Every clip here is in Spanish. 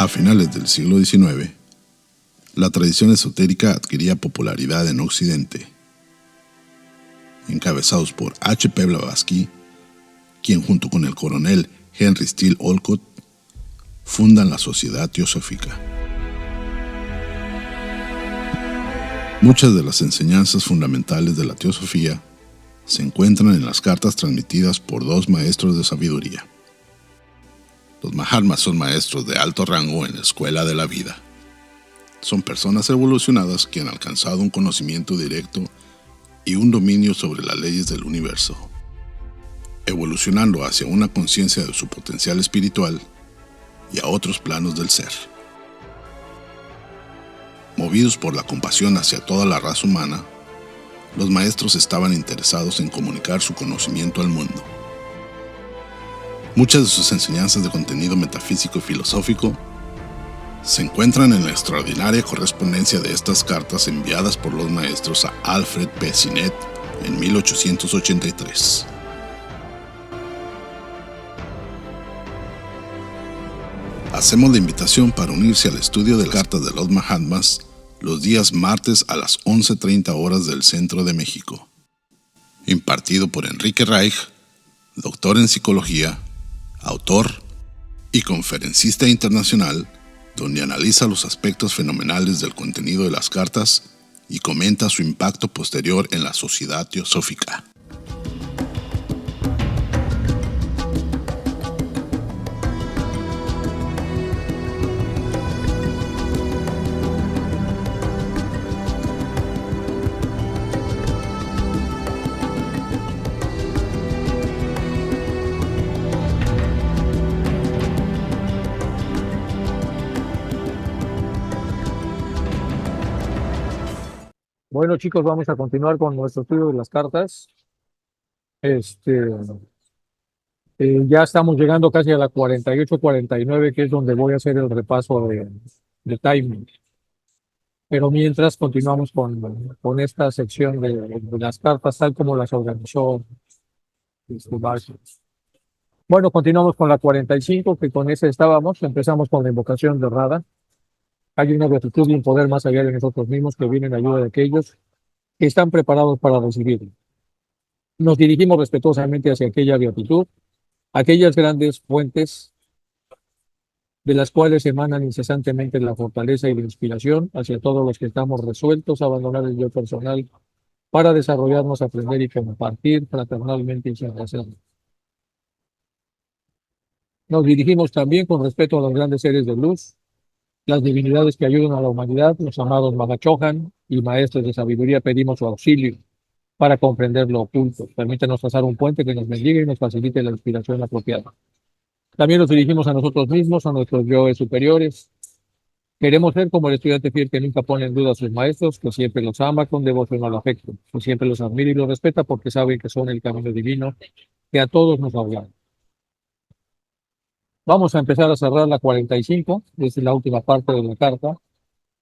A finales del siglo XIX, la tradición esotérica adquiría popularidad en Occidente. Encabezados por H. P. Blavatsky, quien junto con el coronel Henry Steele Olcott fundan la Sociedad Teosófica. Muchas de las enseñanzas fundamentales de la teosofía se encuentran en las cartas transmitidas por dos maestros de sabiduría. Los Mahatmas son maestros de alto rango en la escuela de la vida. Son personas evolucionadas que han alcanzado un conocimiento directo y un dominio sobre las leyes del universo, evolucionando hacia una conciencia de su potencial espiritual y a otros planos del ser. Movidos por la compasión hacia toda la raza humana, los maestros estaban interesados en comunicar su conocimiento al mundo. Muchas de sus enseñanzas de contenido metafísico y filosófico se encuentran en la extraordinaria correspondencia de estas cartas enviadas por los maestros a Alfred P. Sinnett en 1883. Hacemos la invitación para unirse al estudio de las cartas de los Mahatmas los días martes a las 11:30 horas del centro de México. Impartido por Enrique Reich, doctor en psicología, autor y conferencista internacional, donde analiza los aspectos fenomenales del contenido de las cartas y comenta su impacto posterior en la sociedad teosófica. Bueno, chicos, vamos a continuar con nuestro estudio de las cartas. Ya estamos llegando casi a la 48-49, que es donde voy a hacer el repaso de timing. Pero mientras continuamos con esta sección de las cartas, tal como las organizó Marshall. Bueno, continuamos con la 45, que con ese estábamos. Empezamos con la invocación de Radha. Hay una gratitud y un poder más allá de nosotros mismos que viene en ayuda de aquellos que están preparados para recibirlo. Nos dirigimos respetuosamente hacia aquella beatitud, aquellas grandes fuentes de las cuales emanan incesantemente la fortaleza y la inspiración hacia todos los que estamos resueltos a abandonar el yo personal para desarrollarnos, aprender y compartir fraternalmente y sin reserva. Nos dirigimos también con respeto a los grandes seres de luz, las divinidades que ayudan a la humanidad, los amados Magachohan y maestros de sabiduría. Pedimos su auxilio para comprender lo oculto. Permítanos trazar un puente que nos bendiga y nos facilite la inspiración apropiada. También nos dirigimos a nosotros mismos, a nuestros yoes superiores. Queremos ser como el estudiante fiel que nunca pone en duda a sus maestros, que siempre los ama con devoción al afecto, que siempre los admira y los respeta porque saben que son el camino divino que a todos nos habla. Vamos a empezar a cerrar la 45, esta es la última parte de la carta.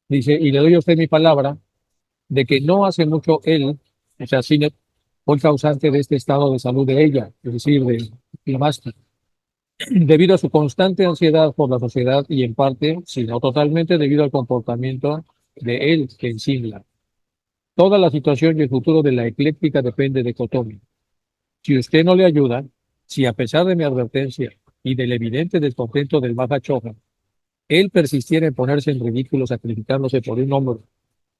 Dice, y le doy a usted mi palabra de que no hace mucho él, o sea, Sinnett, fue el causante de este estado de salud de ella, es decir, de Blavatsky, debido a su constante ansiedad por la sociedad y en parte, si no totalmente, debido al comportamiento de él, Ken Singla. Toda la situación y el futuro de la ecléctica depende de Kotomi. Si usted no le ayuda, si a pesar de mi advertencia y del evidente descontento del Magachohan, él persistiera en ponerse en ridículo sacrificándose por un hombre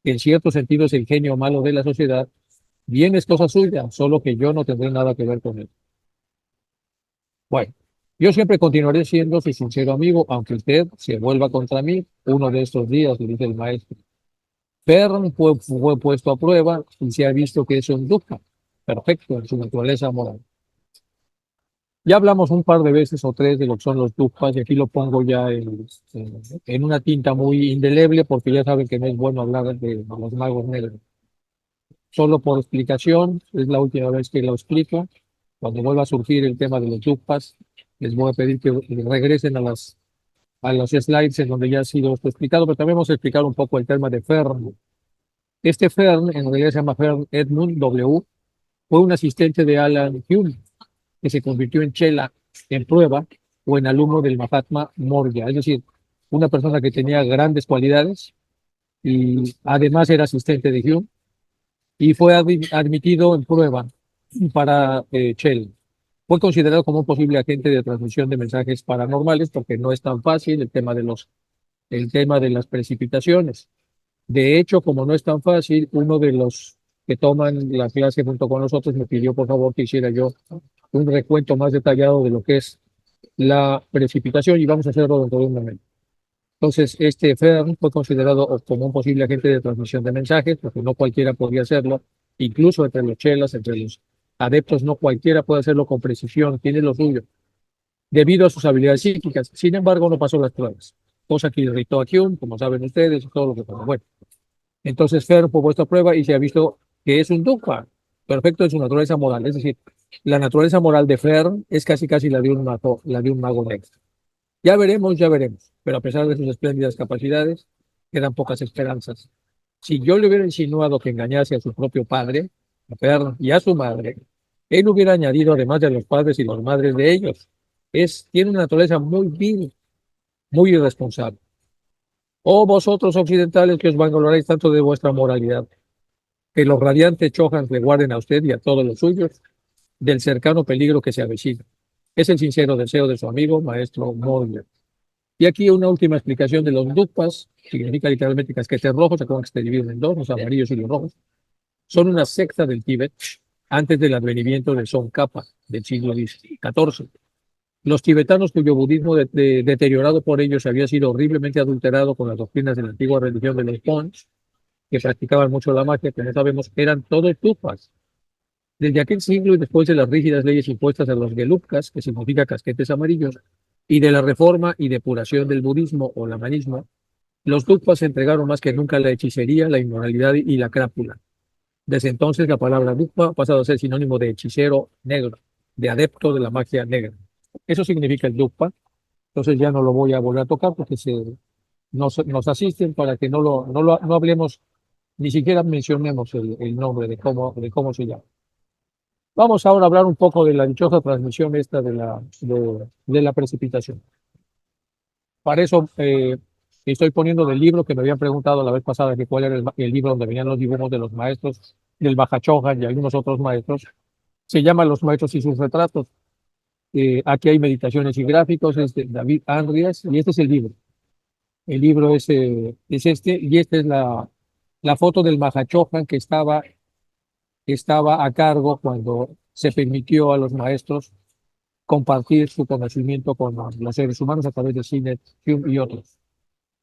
que en cierto sentido es el genio malo de la sociedad, bien es cosa suya, solo que yo no tendré nada que ver con él. Bueno, yo siempre continuaré siendo su sincero amigo, aunque usted se vuelva contra mí uno de estos días, le dice el maestro. Fern fue puesto a prueba y se ha visto que es un dukkha, perfecto en su naturaleza moral. Ya hablamos un par de veces o tres de lo que son los dukkhas y aquí lo pongo ya en una tinta muy indeleble porque ya saben que no es bueno hablar de los magos negros. Solo por explicación, es la última vez que lo explico. Cuando vuelva a surgir el tema de los dukkhas, les voy a pedir que regresen a los slides en donde ya ha sido esto explicado, pero también vamos a explicar un poco el tema de Fern. Este Fern, en realidad se llama Fern Edmund W., fue un asistente de Alan Hume, que se convirtió en chela en prueba o en alumno del Mahatma Morya. Es decir, una persona que tenía grandes cualidades y además era asistente de Hume y fue admitido en prueba para Shell. Fue considerado como un posible agente de transmisión de mensajes paranormales porque no es tan fácil el tema de las precipitaciones. De hecho, como no es tan fácil, uno de los que toman la clase junto con nosotros me pidió por favor que hiciera yo un recuento más detallado de lo que es la precipitación y vamos a hacerlo dentro de un momento. Entonces, este Fern fue considerado como un posible agente de transmisión de mensajes, porque no cualquiera podía hacerlo, incluso entre los chelas, entre los adeptos, no cualquiera puede hacerlo con precisión, tiene lo suyo, debido a sus habilidades psíquicas. Sin embargo, no pasó las pruebas, cosa que irritó a Hume, como saben ustedes, y todo lo que pasó. Bueno, entonces Fern fue puesto a prueba y se ha visto que es un Dugpa, perfecto en su naturaleza moral. Es decir, la naturaleza moral de Fern es casi casi la de un mago negro. Ya veremos, ya veremos. Pero a pesar de sus espléndidas capacidades, quedan pocas esperanzas. Si yo le hubiera insinuado que engañase a su propio padre, a Fern y a su madre, él hubiera añadido además de los padres y las madres de ellos. Tiene una naturaleza muy vil, muy irresponsable. Oh vosotros occidentales que os vanagloriáis tanto de vuestra moralidad, que los radiantes Chojans le guarden a usted y a todos los suyos del cercano peligro que se avecina. Es el sincero deseo de su amigo, maestro Morgan. Y aquí una última explicación de los Dugpas, significa literalmente casquetes rojos, acuérdense que se dividen en dos, los amarillos y los rojos. Son una secta del Tíbet antes del advenimiento del Tsongkhapa del siglo XIV. Los tibetanos, cuyo budismo deteriorado por ellos había sido horriblemente adulterado con las doctrinas de la antigua religión de los Pons, que practicaban mucho la magia, como sabemos, eran todos Dugpas. Desde aquel siglo y después de las rígidas leyes impuestas a los Gelugpas, que significa casquetes amarillos, y de la reforma y depuración del budismo o lamanismo, los Dugpas se entregaron más que nunca a la hechicería, la inmoralidad y la crápula. Desde entonces la palabra Dugpa ha pasado a ser sinónimo de hechicero negro, de adepto de la magia negra. Eso significa el Dugpa. Entonces ya no lo voy a volver a tocar porque nos asisten para que no hablemos, ni siquiera mencionemos el nombre de cómo se llama. Vamos ahora a hablar un poco de la dichosa transmisión esta de la precipitación. Para eso estoy poniendo del libro que me habían preguntado la vez pasada que cuál era el libro donde venían los dibujos de los maestros del Mahachohan y algunos otros maestros. Se llama Los maestros y sus retratos. Aquí hay meditaciones y gráficos, es de David Andreas y este es el libro. El libro es este y esta es la foto del Mahachohan que estaba a cargo cuando se permitió a los maestros compartir su conocimiento con los seres humanos a través de Sinet, Hume y otros.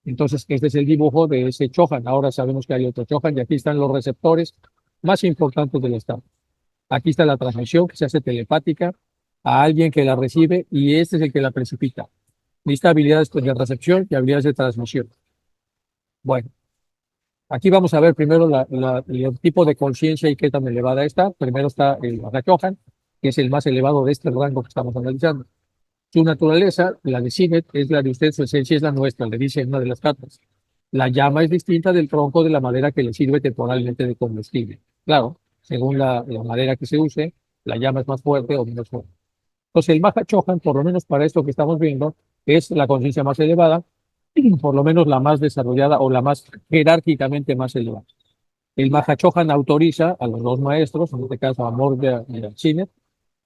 Entonces, este es el dibujo de ese Chohan. Ahora sabemos que hay otro Chohan y aquí están los receptores más importantes del Estado. Aquí está la transmisión que se hace telepática a alguien que la recibe y este es el que la precipita. Necesita habilidades de recepción y habilidades de transmisión. Bueno, aquí vamos a ver primero el tipo de conciencia y qué tan elevada está. Primero está el Chohan, que es el más elevado de este rango que estamos analizando. Su naturaleza, la de Sinet, es la de usted, su esencia es la nuestra, le dice en una de las cartas. La llama es distinta del tronco de la madera que le sirve temporalmente de combustible. Claro, según la madera que se use, la llama es más fuerte o menos fuerte. Entonces, el Mahachohan, por lo menos para esto que estamos viendo, es la conciencia más elevada, por lo menos la más desarrollada o la más jerárquicamente más elevada. El Mahachohan autoriza a los dos maestros, en este caso a Morgia y a Sinet,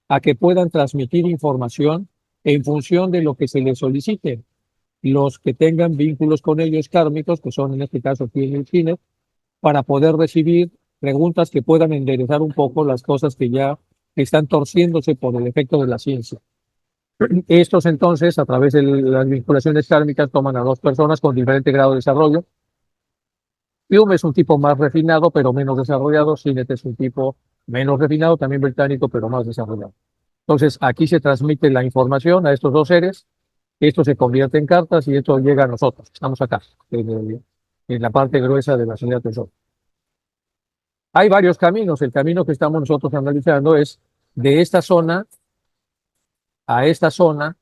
a que puedan transmitir información en función de lo que se les solicite. Los que tengan vínculos con ellos kármicos, que son en este caso aquí en el cine, para poder recibir preguntas que puedan enderezar un poco las cosas que ya están torciéndose por el efecto de la ciencia. Estos entonces, a través de las vinculaciones kármicas, toman a dos personas con diferente grado de desarrollo. Hume es un tipo más refinado, pero menos desarrollado. Sinet es un tipo menos refinado, también británico, pero más desarrollado. Entonces, aquí se transmite la información a estos dos seres, esto se convierte en cartas y esto llega a nosotros. Estamos acá, en la parte gruesa de la señal del Sol. Hay varios caminos. El camino que estamos nosotros analizando es de esta zona a esta zona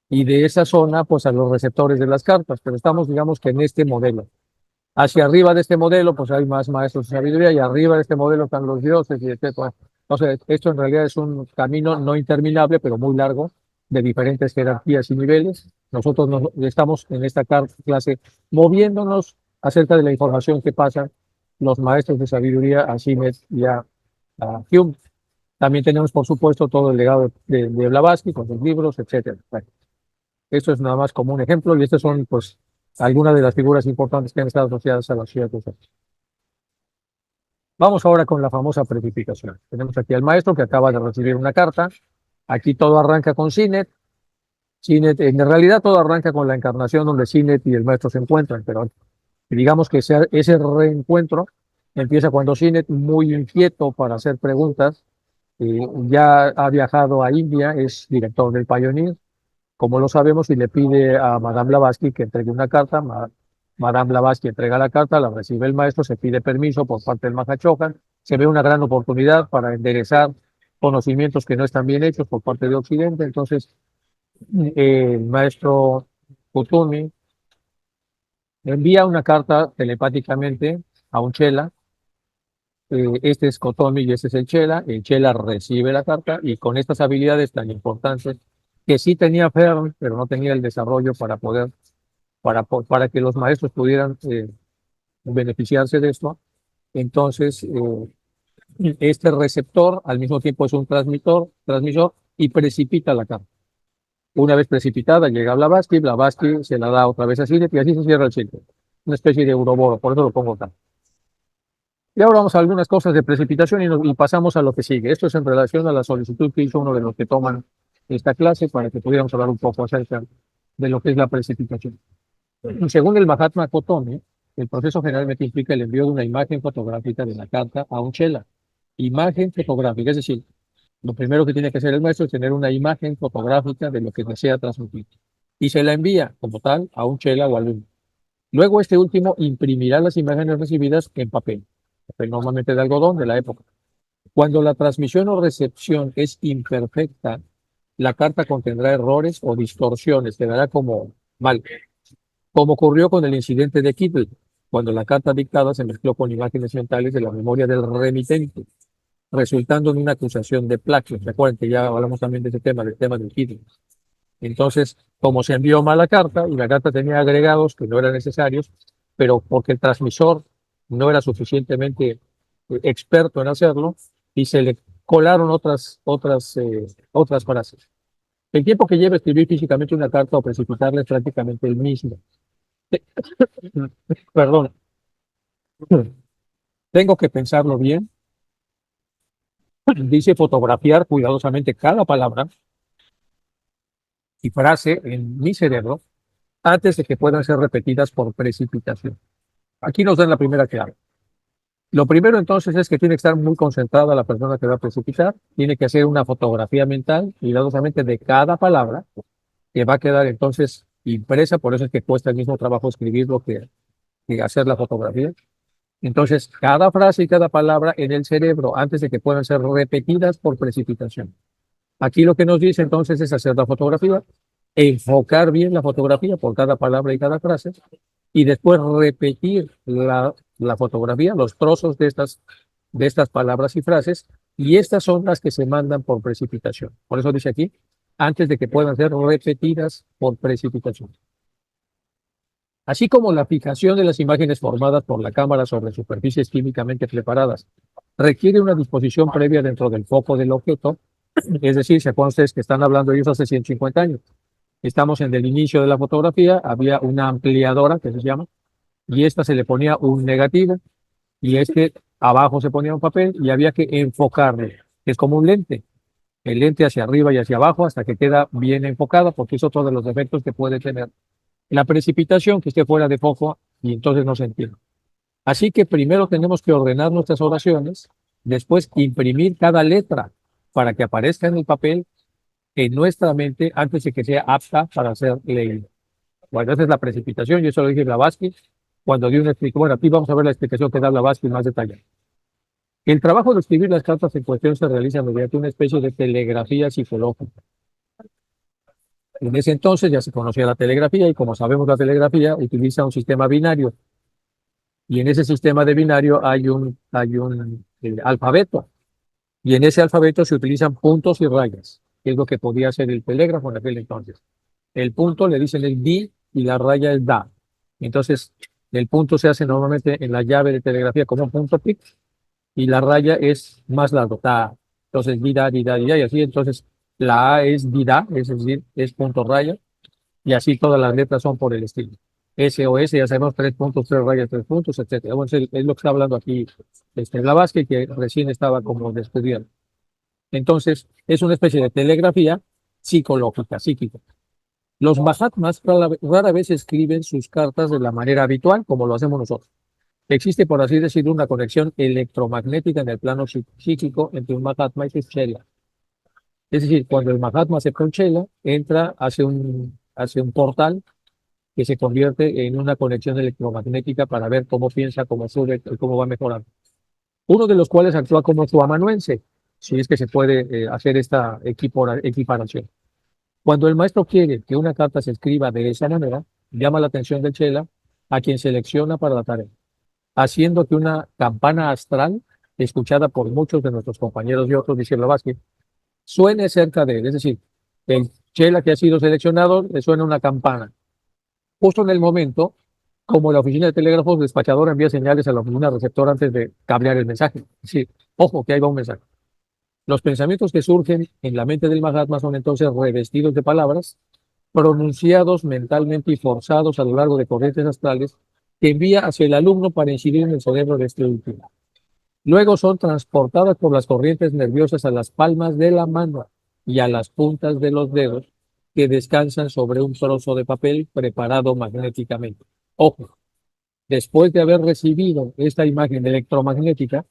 y de esa zona pues a los receptores de las cartas, pero estamos digamos que en este modelo. Hacia arriba de este modelo pues hay más maestros de sabiduría y arriba de este modelo están los dioses y etc. Entonces, esto en realidad es un camino no interminable, pero muy largo, de diferentes jerarquías y niveles. Nosotros estamos en esta clase moviéndonos acerca de la información que pasan los maestros de sabiduría a Simet y a Hume. También tenemos, por supuesto, todo el legado de Blavatsky con sus libros, etcétera. Bueno, esto es nada más como un ejemplo y estas son, pues, algunas de las figuras importantes que han estado asociadas a la ciudad de Jesús. Vamos ahora con la famosa precipitación. Tenemos aquí al maestro que acaba de recibir una carta. Aquí todo arranca con Sinet. Sinet, en realidad todo arranca con la encarnación donde Sinet y el maestro se encuentran, pero digamos que ese reencuentro empieza cuando Sinet, muy inquieto para hacer preguntas, ya ha viajado a India, es director del Pioneer, como lo sabemos, y le pide a Madame Blavatsky que entregue una carta. Madame Blavatsky entrega la carta, la recibe el maestro, se pide permiso por parte del Mahachohan, se ve una gran oportunidad para enderezar conocimientos que no están bien hechos por parte de Occidente. Entonces, el maestro Kutumi envía una carta telepáticamente a un chela. Este es Kotomi y este es el chela. El chela recibe la carta y con estas habilidades tan importantes que sí tenía Fern, pero no tenía el desarrollo para que los maestros pudieran beneficiarse de esto. Entonces, este receptor al mismo tiempo es un transmisor y precipita la carta. Una vez precipitada, llega Blavatsky, Blavatsky se la da otra vez a Sinet y así se cierra el ciclo. Una especie de Euroboro, por eso lo pongo acá. Y ahora vamos a algunas cosas de precipitación y pasamos a lo que sigue. Esto es en relación a la solicitud que hizo uno de los que toman esta clase para que pudiéramos hablar un poco acerca de lo que es la precipitación. Según el Mahatma Kotone, el proceso generalmente implica el envío de una imagen fotográfica de la carta a un chela. Imagen fotográfica, es decir, lo primero que tiene que hacer el maestro es tener una imagen fotográfica de lo que desea transmitir. Y se la envía como tal a un chela o alumno. Luego este último imprimirá las imágenes recibidas en papel normalmente de algodón de la época. Cuando la transmisión o recepción es imperfecta, la carta contendrá errores o distorsiones, quedará como mal, como ocurrió con el incidente de Kittel, cuando la carta dictada se mezcló con imágenes mentales de la memoria del remitente, resultando en una acusación de plagio. Recuerden que ya hablamos también de ese tema, del tema del Kittel. Entonces, como se envió mal la carta y la carta tenía agregados que no eran necesarios, pero porque el transmisor no era suficientemente experto en hacerlo y se le colaron otras frases. El tiempo que lleva escribir físicamente una carta o precipitarla es prácticamente el mismo. Perdón, tengo que pensarlo bien. Dice fotografiar cuidadosamente cada palabra y frase en mi cerebro antes de que puedan ser repetidas por precipitación. Aquí nos dan la primera clave. Lo primero entonces es que tiene que estar muy concentrada la persona que va a precipitar, tiene que hacer una fotografía mental cuidadosamente de cada palabra que va a quedar entonces impresa, por eso es que cuesta el mismo trabajo escribirlo que hacer la fotografía. Entonces, cada frase y cada palabra en el cerebro antes de que puedan ser repetidas por precipitación. Aquí lo que nos dice entonces es hacer la fotografía, enfocar bien la fotografía por cada palabra y cada frase, y después repetir la fotografía, los trozos de estas palabras y frases, y estas son las que se mandan por precipitación. Por eso dice aquí, antes de que puedan ser repetidas por precipitación. Así como la fijación de las imágenes formadas por la cámara sobre superficies químicamente preparadas requiere una disposición previa dentro del foco del objeto, es decir, se acuerdan ustedes que están hablando de ellos hace 150 años. Estamos en el inicio de la fotografía, había una ampliadora que se llama, y esta se le ponía un negativo, y abajo se ponía un papel y había que enfocarlo, que es como un lente, el lente hacia arriba y hacia abajo hasta que queda bien enfocada, porque es otro de los defectos que puede tener la precipitación, que esté fuera de foco y entonces no se entiende. Así que primero tenemos que ordenar nuestras oraciones, después imprimir cada letra para que aparezca en el papel en nuestra mente antes de que sea apta para ser leída. Bueno, esa es la precipitación, y eso lo dije Blavatsky cuando dio una explicación. Bueno, aquí vamos a ver la explicación que da Blavatsky más detallada. El trabajo de escribir las cartas en cuestión se realiza mediante una especie de telegrafía psicológica. En ese entonces ya se conocía la telegrafía y como sabemos la telegrafía utiliza un sistema binario y en ese sistema de binario hay un alfabeto y en ese alfabeto se utilizan puntos y rayas. que es lo que podía hacer el telégrafo en aquel entonces. El punto le dicen el di y la raya es da. Entonces, el punto se hace normalmente en la llave de telegrafía como un punto pic y la raya es más largo, da. Entonces, di, da, di, da, di, da, y así. Entonces, la A es di, da, es decir, es punto raya, y así todas las letras son por el estilo. S o S, ya sabemos, 3 puntos, 3 rayas, 3 puntos, etcétera. Bueno, es lo que está hablando aquí Blavatsky, que recién estaba como descubriendo. Entonces, es una especie de telegrafía psicológica, psíquica. Los Mahatmas rara vez escriben sus cartas de la manera habitual, como lo hacemos nosotros. Existe, por así decirlo, una conexión electromagnética en el plano psíquico entre un Mahatma y su chela. Es decir, cuando el Mahatma acepta un chela, entra hacia un portal que se convierte en una conexión electromagnética para ver cómo piensa, cómo sube, cómo va mejorando. Uno de los cuales actúa como su amanuense, si es que se puede hacer esta equiparación. Cuando el maestro quiere que una carta se escriba de esa manera, llama la atención del chela a quien selecciona para la tarea, haciendo que una campana astral, escuchada por muchos de nuestros compañeros y otros, dice Blavatsky, suene cerca de él. Es decir, el chela que ha sido seleccionado le suena una campana. Justo en el momento, como la oficina de telégrafos, el despachador envía señales a la oficina receptor antes de cablear el mensaje. Es decir, ojo, que ahí va un mensaje. Los pensamientos que surgen en la mente del Mahatma son entonces revestidos de palabras, pronunciados mentalmente y forzados a lo largo de corrientes astrales que envía hacia el alumno para incidir en el cerebro de este último. Luego son transportadas por las corrientes nerviosas a las palmas de la mano y a las puntas de los dedos que descansan sobre un trozo de papel preparado magnéticamente. Ojo, después de haber recibido esta imagen electromagnética,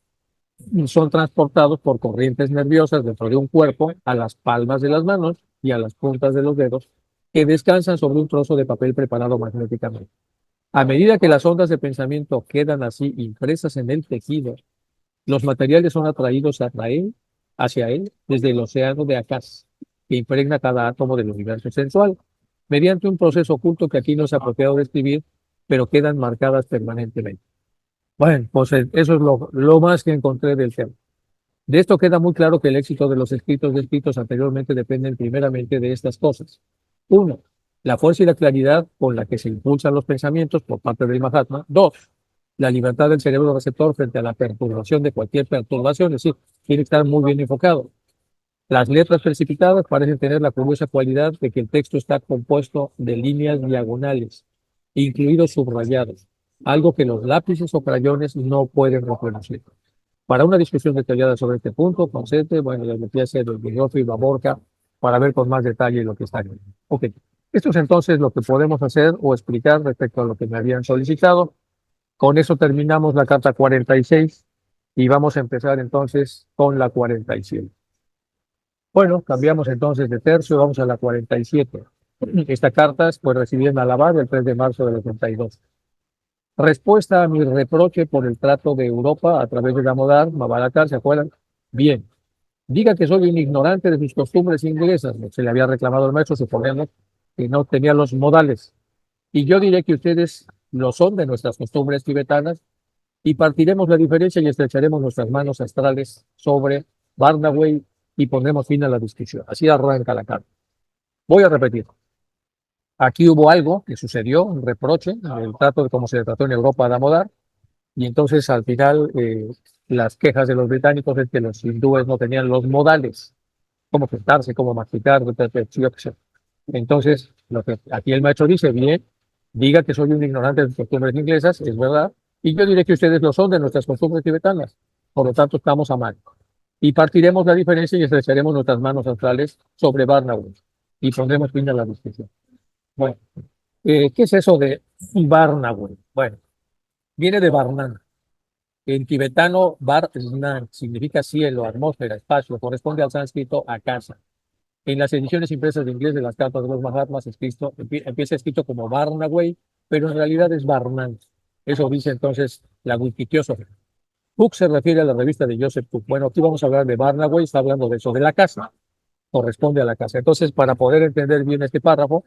son transportados por corrientes nerviosas dentro de un cuerpo a las palmas de las manos y a las puntas de los dedos que descansan sobre un trozo de papel preparado magnéticamente. A medida que las ondas de pensamiento quedan así impresas en el tejido, los materiales son atraídos hacia él desde el océano de Akash, que impregna cada átomo del universo sensual, mediante un proceso oculto que aquí no es apropiado describir, pero quedan marcadas permanentemente. Bueno, pues eso es lo más que encontré del tema. De esto queda muy claro que el éxito de los escritos descritos anteriormente dependen primeramente de estas cosas. Uno, la fuerza y la claridad con la que se impulsan los pensamientos por parte del Mahatma. Dos, la libertad del cerebro receptor frente a la perturbación de cualquier perturbación, es decir, tiene que estar muy bien enfocado. Las letras precipitadas parecen tener la curiosa cualidad de que el texto está compuesto de líneas diagonales, incluidos subrayados, algo que los lápices o crayones no pueden reproducir. Para una discusión detallada sobre este punto, consente, bueno, les metí a hacer el Bigoto y Baborca para ver con más detalle lo que está aquí. Ok, esto es entonces lo que podemos hacer o explicar respecto a lo que me habían solicitado. Con eso terminamos la carta 46 y vamos a empezar entonces con la 47. Bueno, cambiamos entonces de tercio, vamos a la 47. Esta carta fue recibida en Allahabad el 3 de marzo del 82. Respuesta a mi reproche por el trato de Europa a través de Damodar, Mabalacar, ¿se acuerdan? Bien. Diga que soy un ignorante de sus costumbres inglesas. Se le había reclamado al maestro, suponemos, que no tenía los modales. Y yo diré que ustedes lo son de nuestras costumbres tibetanas y partiremos la diferencia y estrecharemos nuestras manos astrales sobre Barnaway y pondremos fin a la discusión. Así arranca la carta. Voy a repetir. Aquí hubo algo que sucedió, un reproche, el trato de cómo se le trató en Europa a Damodar, y entonces al final las quejas de los británicos es que los hindúes no tenían los modales, cómo sentarse, cómo masticar, etc. Entonces, lo que aquí el maestro dice, bien, diga que soy un ignorante de sus costumbres inglesas, es verdad, y yo diré que ustedes lo son de nuestras costumbres tibetanas, por lo tanto estamos a mano. Y partiremos la diferencia y estrecharemos nuestras manos astrales sobre Barnaul y pondremos fin a la discusión. Bueno, ¿qué es eso de Barnaul? Bueno, viene de Varnan. En tibetano, Varnan significa cielo, atmósfera, espacio, corresponde al sánscrito Akasa. En las ediciones impresas de inglés de las cartas de los Mahatmas empieza escrito como Barnaway, pero en realidad es Varnan. Eso dice entonces la Wikitiosofía. Cook se refiere a la revista de Joseph Cook. Bueno, aquí vamos a hablar de Barnaway, está hablando de eso, de la casa, corresponde a la casa. Entonces, para poder entender bien este párrafo,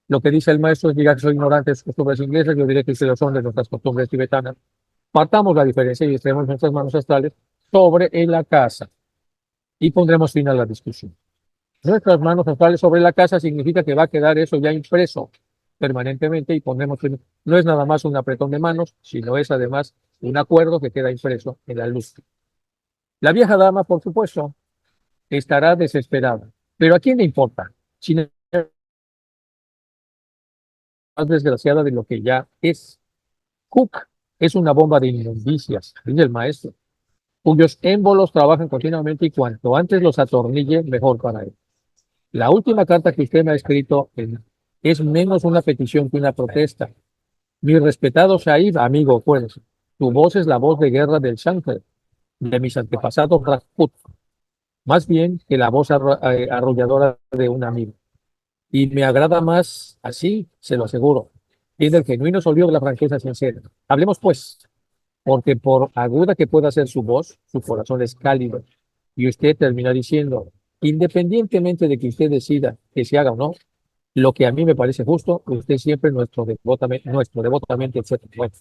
lo que dice el maestro es, diga que soy ignorante de sus costumbres inglesas, yo diré que ustedes son de nuestras costumbres tibetanas. Partamos la diferencia y estrenemos nuestras manos astrales sobre la casa y pondremos fin a la discusión. nuestras manos astrales sobre la casa significa que va a quedar eso ya impreso permanentemente y ponemos, no es nada más un apretón de manos, sino es además un acuerdo que queda impreso en la luz. La vieja dama, por supuesto, estará desesperada, pero ¿a quién le importa? Si no es más desgraciada de lo que ya es. Cook es una bomba de inmundicias, dice el maestro, cuyos émbolos trabajan continuamente y cuanto antes los atornille, mejor para él. La última carta que usted me ha escrito es menos una petición que una protesta. Mi respetado Said, amigo, pues, tu voz es la voz de guerra del Shankar, de mis antepasados Rajput, más bien que la voz arrolladora de un amigo. Y me agrada más así, se lo aseguro. Tiene el genuino sonido de la franqueza sincera. Hablemos pues, porque por aguda que pueda ser su voz, su corazón es cálido. Y usted termina diciendo, independientemente de que usted decida que se haga o no, lo que a mí me parece justo, usted siempre nuestro devotamente, etcétera. Bueno,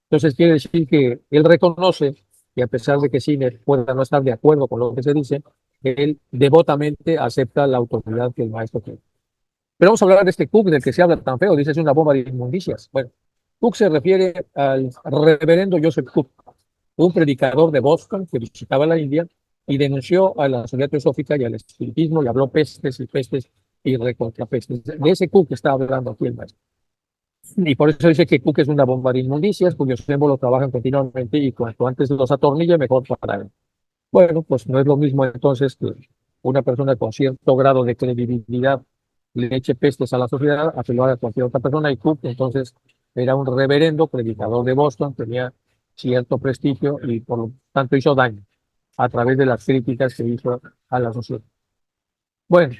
entonces quiere decir que él reconoce que a pesar de que Sinner pueda no estar de acuerdo con lo que se dice, él devotamente acepta la autoridad que el maestro tiene. Pero vamos a hablar de este Cook del que se habla tan feo, dice es una bomba de inmundicias. Bueno, Cook se refiere al reverendo Joseph Cook, un predicador de Boston que visitaba la India y denunció a la sociedad teosófica y al espiritismo y habló pestes y recontrapestes. De ese Cook está hablando aquí el maestro. Y por eso dice que Cook es una bomba de inmundicias cuyos símbolos trabajan continuamente y cuanto antes los atornille, mejor para él. Bueno, pues no es lo mismo entonces que una persona con cierto grado de credibilidad le eche pestes a la sociedad a que lo haga cualquier otra persona. Y Cook entonces era un reverendo predicador de Boston, tenía cierto prestigio y por lo tanto hizo daño a través de las críticas que hizo a la sociedad. Bueno,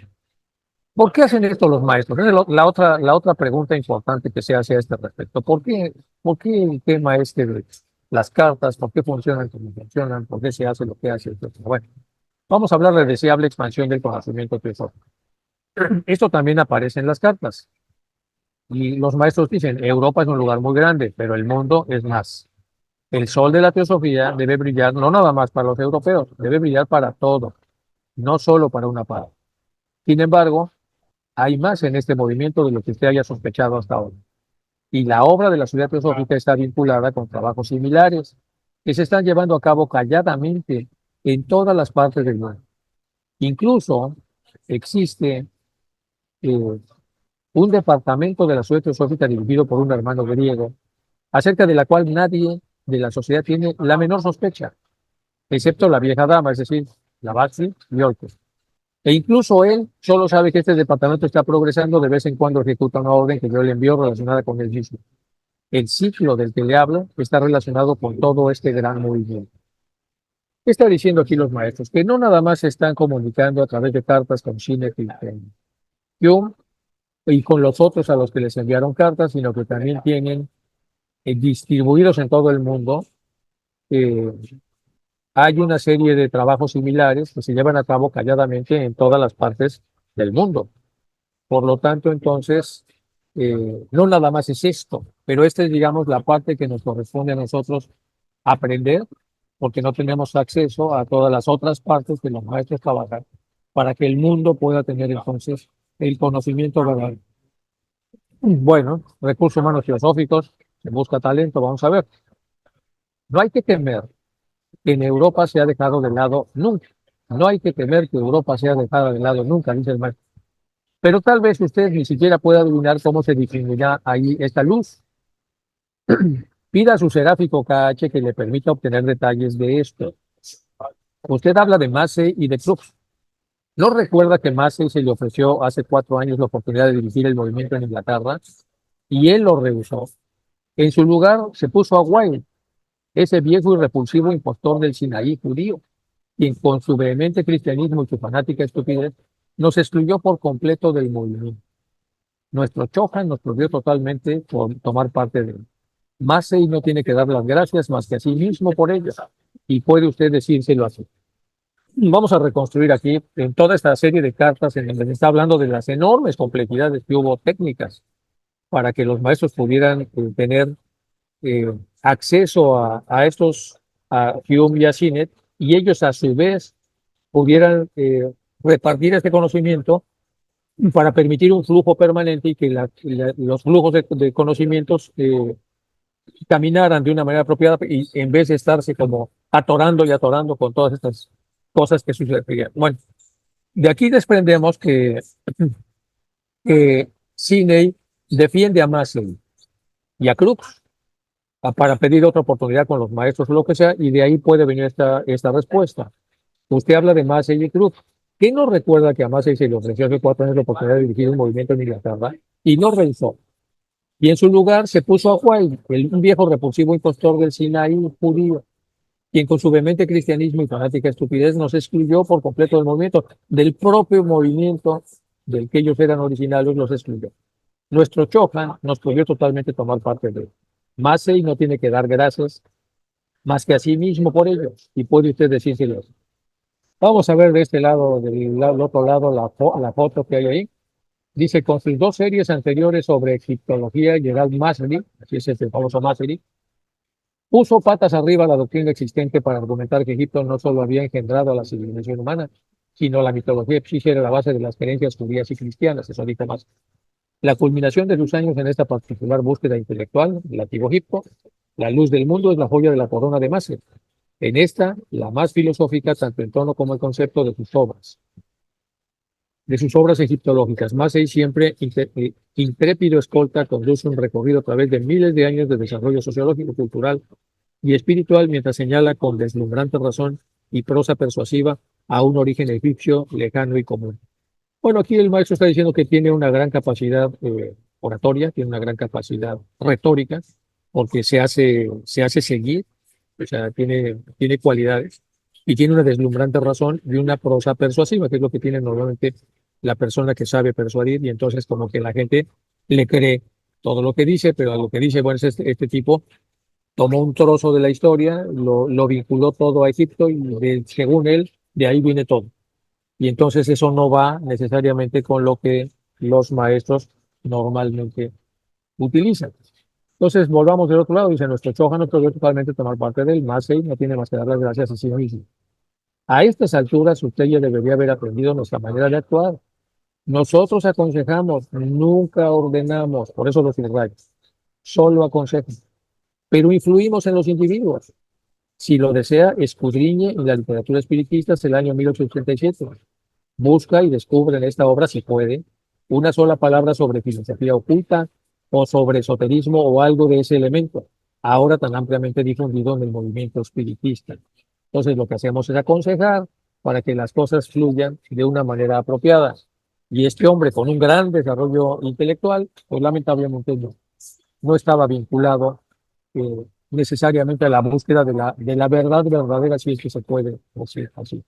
¿por qué hacen esto los maestros? Esa es la otra pregunta importante que se hace a este respecto. ¿Por qué el tema este de las cartas? ¿Por qué funcionan como funcionan? ¿Por qué se hace lo que hace? Bueno, vamos a hablar de deseable expansión del conocimiento teosófico. Esto también aparece en las cartas. Y los maestros dicen, Europa es un lugar muy grande, pero el mundo es más. El sol de la teosofía debe brillar no nada más para los europeos, debe brillar para todo, no solo para una parte. Sin embargo, hay más en este movimiento de lo que usted haya sospechado hasta ahora. Y la obra de la sociedad teosófica está vinculada con trabajos similares que se están llevando a cabo calladamente en todas las partes del mundo. Incluso existe eh, un departamento de la sociedad teosófica dirigido por un hermano griego, acerca de la cual nadie de la sociedad tiene la menor sospecha, excepto la vieja dama, es decir, la Baxi y Olcos. E incluso él solo sabe que este departamento está progresando, de vez en cuando ejecuta una orden que yo le envío relacionada con él mismo. El ciclo del que le hablo está relacionado con todo este gran movimiento. ¿Qué está diciendo aquí los maestros? Que no nada más se están comunicando a través de cartas con Sinek y con Hume y con los otros a los que les enviaron cartas, sino que también tienen distribuidos en todo el mundo. eh, Hay una serie de trabajos similares que se llevan a cabo calladamente en todas las partes del mundo. Por lo tanto, entonces, no nada más es esto, pero esta es, digamos, la parte que nos corresponde a nosotros aprender, porque no tenemos acceso a todas las otras partes que los maestros trabajan para que el mundo pueda tener entonces el conocimiento verdadero. Bueno, recursos humanos filosóficos, se busca talento, vamos a ver. No hay que temer que en Europa se ha dejado de lado nunca. No hay que temer que Europa sea dejada de lado nunca, dice el maestro. Pero tal vez usted ni siquiera pueda adivinar cómo se distinguirá ahí esta luz. Pida a su seráfico KH que le permita obtener detalles de esto. Usted habla de Massey y de Crookes. ¿No recuerda que Massey se le ofreció hace 4 años la oportunidad de dirigir el movimiento en Inglaterra y él lo rehusó? En su lugar se puso a Wilde, ese viejo y repulsivo impostor del Sinaí judío, quien con su vehemente cristianismo y su fanática estupidez nos excluyó por completo del movimiento. Nuestro Chohan nos prohibió totalmente por tomar parte de él. Massey no tiene que dar las gracias más que a sí mismo por ello, y puede usted decírselo así. Vamos a reconstruir aquí en toda esta serie de cartas en donde se está hablando de las enormes complejidades que hubo técnicas para que los maestros pudieran tener acceso a estos, a Hume y a Sinet, y ellos a su vez pudieran repartir este conocimiento para permitir un flujo permanente y que los flujos de conocimientos caminaran de una manera apropiada y en vez de estarse como atorando y atorando con todas estas cosas que sucedían. Bueno, de aquí desprendemos que Sidney defiende a Massey y a Crux para pedir otra oportunidad con los maestros o lo que sea, y de ahí puede venir esta respuesta. Usted habla de Massey y Crux. ¿Qué nos recuerda que a Massey se le ofreció hace 4 años la oportunidad de dirigir un movimiento en Inglaterra y no realizó? Y en su lugar se puso a White, un viejo repulsivo impostor del Sinaí judío, quien con su vehemente cristianismo y fanática estupidez nos excluyó por completo del movimiento, del propio movimiento del que ellos eran originarios, los excluyó. Nuestro Chohan nos prohibió totalmente tomar parte de él. Massey no tiene que dar gracias más que a sí mismo por ello, y puede usted decírselo. Vamos a ver de este lado, del otro lado, la foto que hay ahí. Dice, con sus 2 series anteriores sobre egiptología, Gerald Massey, así es el famoso Massey, puso patas arriba la doctrina existente para argumentar que Egipto no solo había engendrado a la civilización humana, sino la mitología egipcia era la base de las creencias judías y cristianas, eso dijo Massey. La culminación de sus años en esta particular búsqueda intelectual, el antiguo Egipto, la luz del mundo es la joya de la corona de Massey. En esta, la más filosófica, tanto en tono como el concepto de sus obras. De sus obras egiptológicas. Massey, siempre intrépido escolta, conduce un recorrido a través de miles de años de desarrollo sociológico, cultural y espiritual, mientras señala con deslumbrante razón y prosa persuasiva a un origen egipcio lejano y común. Bueno, aquí el maestro está diciendo que tiene una gran capacidad oratoria, tiene una gran capacidad retórica, porque se hace seguir, o sea, tiene cualidades y tiene una deslumbrante razón de una prosa persuasiva, que es lo que tiene normalmente la persona que sabe persuadir, y entonces como que la gente le cree todo lo que dice, pero a lo que dice, bueno, es este tipo tomó un trozo de la historia, lo vinculó todo a Egipto y según él, de ahí viene todo. Y entonces eso no va necesariamente con lo que los maestros normalmente utilizan. Entonces, volvamos del otro lado, dice nuestro Choja no puede totalmente tomar parte del Massey, no tiene más que dar las gracias a sí mismo. A estas alturas, usted ya debería haber aprendido nuestra manera de actuar. Nosotros aconsejamos, nunca ordenamos, por eso los israelíes, solo aconsejan, pero influimos en los individuos. Si lo desea, escudriñe en la literatura espiritista el año 1887. Busca y descubre en esta obra, si puede, una sola palabra sobre filosofía oculta o sobre esoterismo o algo de ese elemento, ahora tan ampliamente difundido en el movimiento espiritista. Entonces, lo que hacemos es aconsejar para que las cosas fluyan de una manera apropiada. Y este hombre con un gran desarrollo intelectual, pues lamentablemente no estaba vinculado necesariamente a la búsqueda de la verdad verdadera, si es que se puede decir así.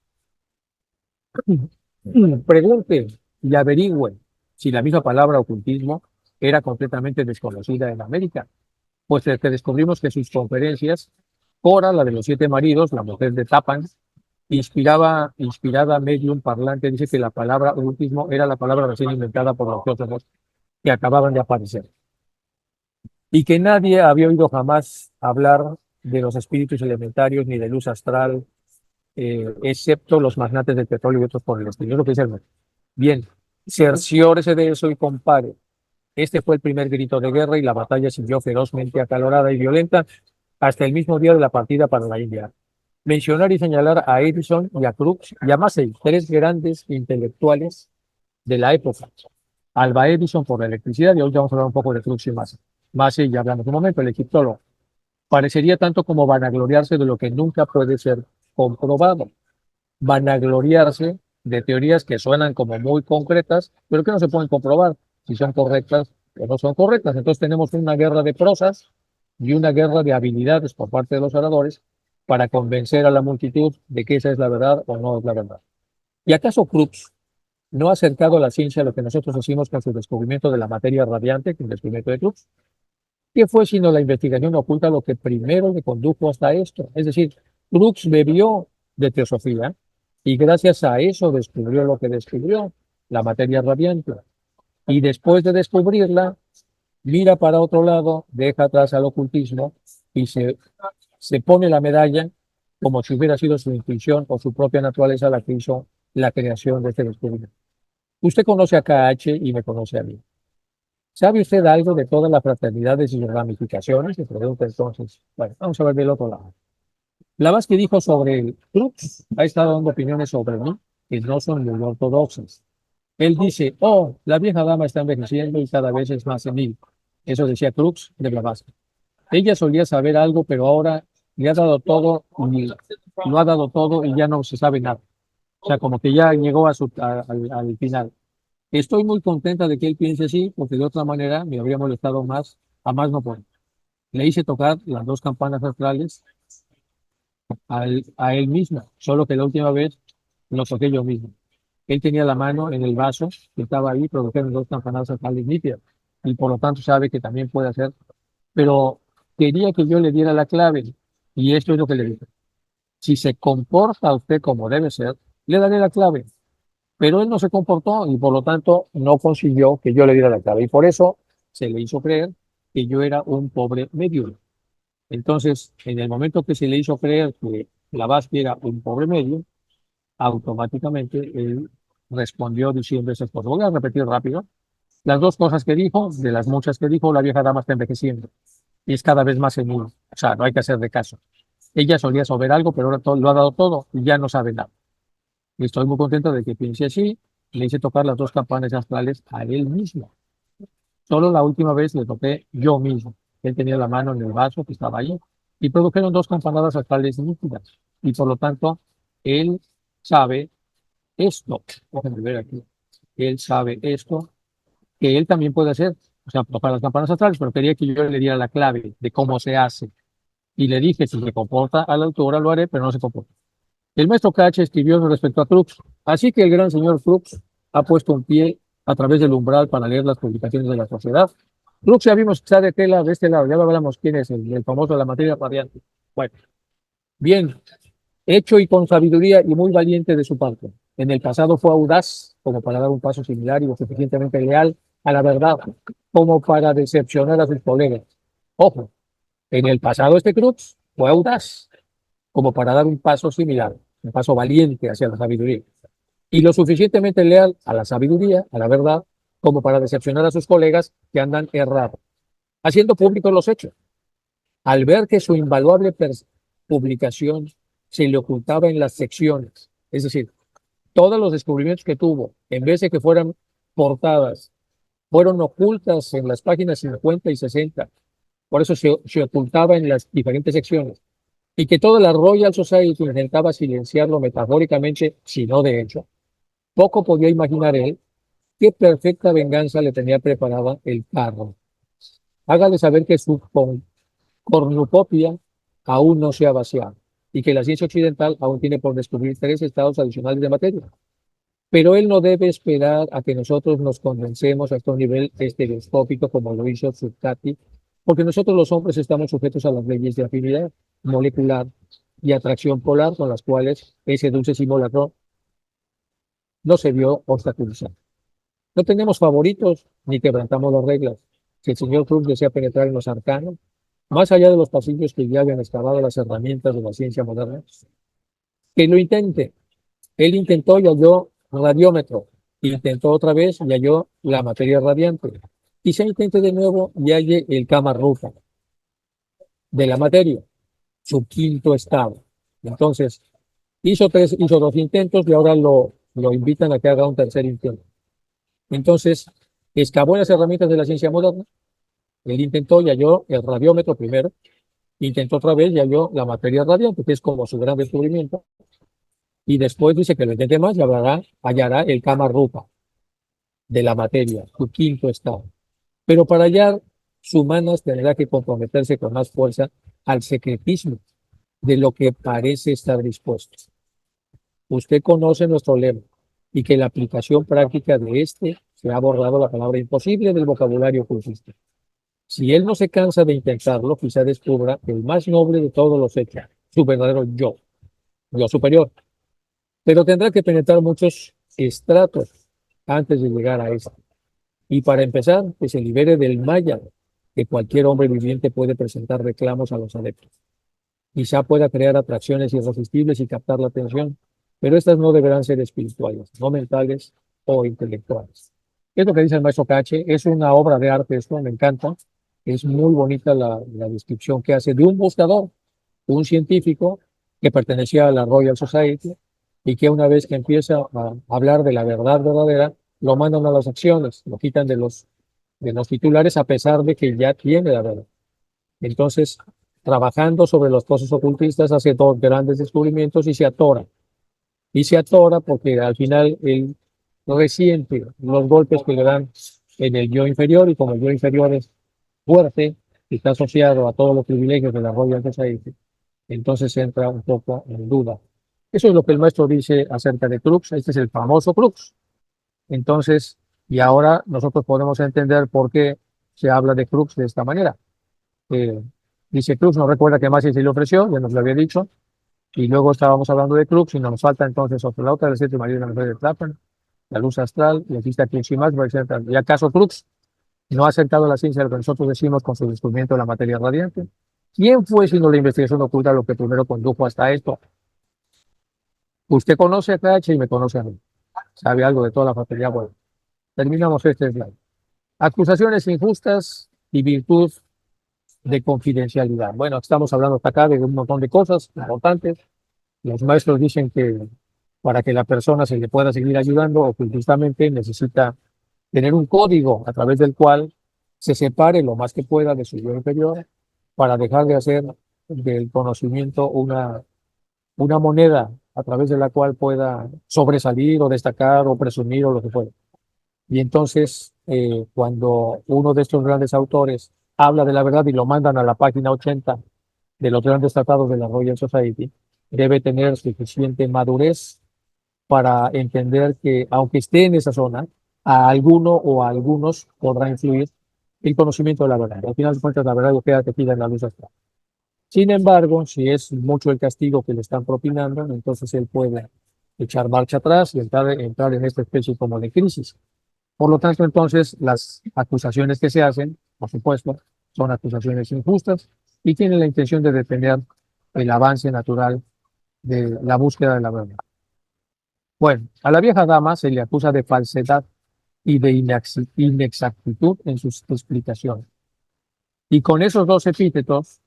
Pregunte y averigüe si la misma palabra ocultismo era completamente desconocida en América, pues que descubrimos que sus conferencias, Cora, la de los 7 maridos, la mujer de Tappan, inspirada medium parlante, dice que la palabra ocultismo era la palabra recién inventada por los filósofos que acababan de aparecer, y que nadie había oído jamás hablar de los espíritus elementarios ni de luz astral, excepto los magnates del petróleo y otros por el estilo. Es lo que dice el maestro. Bien, cerciórese de eso y compare. Este fue el primer grito de guerra y la batalla siguió ferozmente acalorada y violenta hasta el mismo día de la partida para la India. Mencionar y señalar a Edison y a Crookes y a Massey, 3 grandes intelectuales de la época. Alba Edison por la electricidad, y hoy vamos a hablar un poco de Crookes y Massey. Massey, ya hablamos un momento, el egiptólogo. Parecería tanto como vanagloriarse de lo que nunca puede ser comprobado. Vanagloriarse de teorías que suenan como muy concretas, pero que no se pueden comprobar si son correctas o no son correctas. Entonces tenemos una guerra de prosas y una guerra de habilidades por parte de los oradores para convencer a la multitud de que esa es la verdad o no es la verdad. ¿Y acaso Crookes no ha acercado a la ciencia a lo que nosotros hicimos con su descubrimiento de la materia radiante, que es el descubrimiento de Crookes? ¿Qué fue sino la investigación oculta lo que primero le condujo hasta esto? Es decir, Crookes bebió de teosofía y gracias a eso descubrió lo que descubrió, la materia radiante. Y después de descubrirla, mira para otro lado, deja atrás al ocultismo y se pone la medalla como si hubiera sido su intuición o su propia naturaleza la que hizo la creación de este descubrimiento. Usted conoce a KH y me conoce a mí. ¿Sabe usted algo de todas las fraternidades y sus ramificaciones? Le pregunta entonces. Bueno, vamos a ver del otro lado. Blavatsky dijo sobre el Crux, ha estado dando opiniones sobre mí que no son muy ortodoxas. Él dice, oh, la vieja dama está envejeciendo y cada vez es más senil. Eso decía Crux de Blavatsky. Ella solía saber algo, pero ahora le ha dado todo y lo ha dado todo y ya no se sabe nada. O sea, como que ya llegó al final. Estoy muy contenta de que él piense así, porque de otra manera me habría molestado más, a más no poder. Le hice tocar las dos campanas astrales a él mismo, solo que la última vez lo toqué yo mismo. Él tenía la mano en el vaso que estaba ahí, produjeron dos campanadas astrales nítidas, y por lo tanto sabe que también puede hacer, pero quería que yo le diera la clave, y esto es lo que le dije. Si se comporta usted como debe ser, le daré la clave. Pero él no se comportó y por lo tanto no consiguió que yo le diera la clave. Y por eso se le hizo creer que yo era un pobre medium. Entonces, en el momento que se le hizo creer que Blavatsky era un pobre medium, automáticamente él respondió diciendo esas cosas. Voy a repetir rápido. Las dos cosas que dijo, de las muchas que dijo, la vieja dama está envejeciendo y es cada vez más senil. O sea, no hay que hacer de caso. Ella solía saber algo, pero ahora lo ha dado todo y ya no sabe nada. Y estoy muy contento de que piense así. Le hice tocar las dos campanas astrales a él mismo. Solo la última vez le toqué yo mismo. Él tenía la mano en el vaso que estaba ahí y produjeron dos campanadas astrales nítidas. Y por lo tanto, él sabe esto. Déjenme ver aquí. Él sabe esto, que él también puede hacer. O sea, tocar las campanas astrales, pero quería que yo le diera la clave de cómo se hace. Y le dije, si se comporta a la altura, lo haré, pero no se comporta. El maestro Cache escribió respecto a Crux, así que el gran señor Crux ha puesto un pie a través del umbral para leer las publicaciones de la sociedad. Crux ya vimos que está de tela de este lado, ya hablamos quién es el famoso de la materia radiante. Bueno, bien, hecho y con sabiduría y muy valiente de su parte. En el pasado fue audaz como para dar un paso similar y lo suficientemente leal a la verdad como para decepcionar a sus colegas. Ojo, en el pasado este Crux fue audaz como para dar un paso similar, un paso valiente hacia la sabiduría, y lo suficientemente leal a la sabiduría, a la verdad, como para decepcionar a sus colegas que andan errados, haciendo públicos los hechos. Al ver que su invaluable publicación se le ocultaba en las secciones, es decir, todos los descubrimientos que tuvo, en vez de que fueran portadas, fueron ocultas en las páginas 50 y 60, por eso se ocultaba en las diferentes secciones y que toda la Royal Society intentaba silenciarlo metafóricamente, si no de hecho, poco podía imaginar él qué perfecta venganza le tenía preparada el carro. Hágale saber que su cornucopia aún no se ha vaciado y que la ciencia occidental aún tiene por descubrir tres estados adicionales de materia. Pero él no debe esperar a que nosotros nos convencemos hasta un nivel estereoscópico como lo hizo Zuccati, porque nosotros los hombres estamos sujetos a las leyes de afinidad molecular y atracción polar con las cuales ese dulce simulacro no se vio obstaculizado. No tenemos favoritos ni quebrantamos las reglas. Si el señor Cruz desea penetrar en los arcanos, más allá de los pasillos que ya habían excavado las herramientas de la ciencia moderna, que lo intente. Él intentó y halló radiómetro, intentó otra vez y halló la materia radiante. Quizá intente de nuevo y halle el Kama-Rupa de la materia, su quinto estado. Entonces, hizo dos intentos y ahora lo invitan a que haga un tercer intento. Entonces, excavó las herramientas de la ciencia moderna. Él intentó y halló el radiómetro primero, intentó otra vez y halló la materia radiante, que es como su gran descubrimiento. Y después dice que lo intente más y hallará el Kama-Rupa de la materia, su quinto estado. Pero para hallar su manas tendrá que comprometerse con más fuerza al secretismo de lo que parece estar dispuesto. Usted conoce nuestro lema y que la aplicación práctica de este se ha borrado la palabra imposible del vocabulario cursista. Si él no se cansa de intentarlo, quizá descubra el más noble de todos los hechos, su verdadero yo superior. Pero tendrá que penetrar muchos estratos antes de llegar a este. Y para empezar, que se libere del maya que cualquier hombre viviente puede presentar reclamos a los adeptos. Quizá pueda crear atracciones irresistibles y captar la atención, pero estas no deberán ser espirituales, no mentales o intelectuales. Es lo que dice el maestro Cache, es una obra de arte esto, me encanta, es muy bonita la descripción que hace de un buscador, un científico que pertenecía a la Royal Society y que una vez que empieza a hablar de la verdad verdadera, lo mandan a las acciones, lo quitan de los titulares a pesar de que ya tiene la verdad. Entonces, trabajando sobre los procesos ocultistas, hace dos grandes descubrimientos y se atora. Y se atora porque al final él resiente los golpes que le dan en el yo inferior y como el yo inferior es fuerte y está asociado a todos los privilegios de la Royal Society, entonces entra un poco en duda. Eso es lo que el maestro dice acerca de Crux. Este es el famoso Crux. Entonces, y ahora nosotros podemos entender por qué se habla de Crux de esta manera. Eh, Dice Crux, no recuerda qué más se le ofreció, ya nos lo había dicho, y luego estábamos hablando de Crux y nos falta entonces otra, la otra del siete marido de la mujer de Clapham, la luz astral, y aquí está Crux y más, ¿y acaso Crux no ha aceptado la ciencia de lo que nosotros decimos con su descubrimiento de la materia radiante? ¿Quién fue sino la investigación oculta lo que primero condujo hasta esto? Usted conoce a KH y me conoce a mí. Sabe algo de toda la fraternidad. Bueno, terminamos este slide. Acusaciones injustas y virtud de confidencialidad. Bueno, estamos hablando hasta acá de un montón de cosas importantes. Los maestros dicen que para que la persona se le pueda seguir ayudando ocultistamente necesita tener un código a través del cual se separe lo más que pueda de su yo inferior para dejar de hacer del conocimiento una moneda a través de la cual pueda sobresalir o destacar o presumir o lo que fuera. Y entonces, cuando uno de estos grandes autores habla de la verdad y lo mandan a la página 80 de los grandes tratados de la Royal Society, debe tener suficiente madurez para entender que, aunque esté en esa zona, a alguno o a algunos podrá influir el conocimiento de la verdad. Al final de cuentas, la verdad queda tejida en la luz astral. Sin embargo, si es mucho el castigo que le están propinando, entonces él puede echar marcha atrás y entrar en esta especie como de crisis. Por lo tanto, entonces, las acusaciones que se hacen, por supuesto, son acusaciones injustas y tienen la intención de detener el avance natural de la búsqueda de la verdad. Bueno, a la vieja dama se le acusa de falsedad y de inexactitud en sus explicaciones. Y con esos dos epítetos,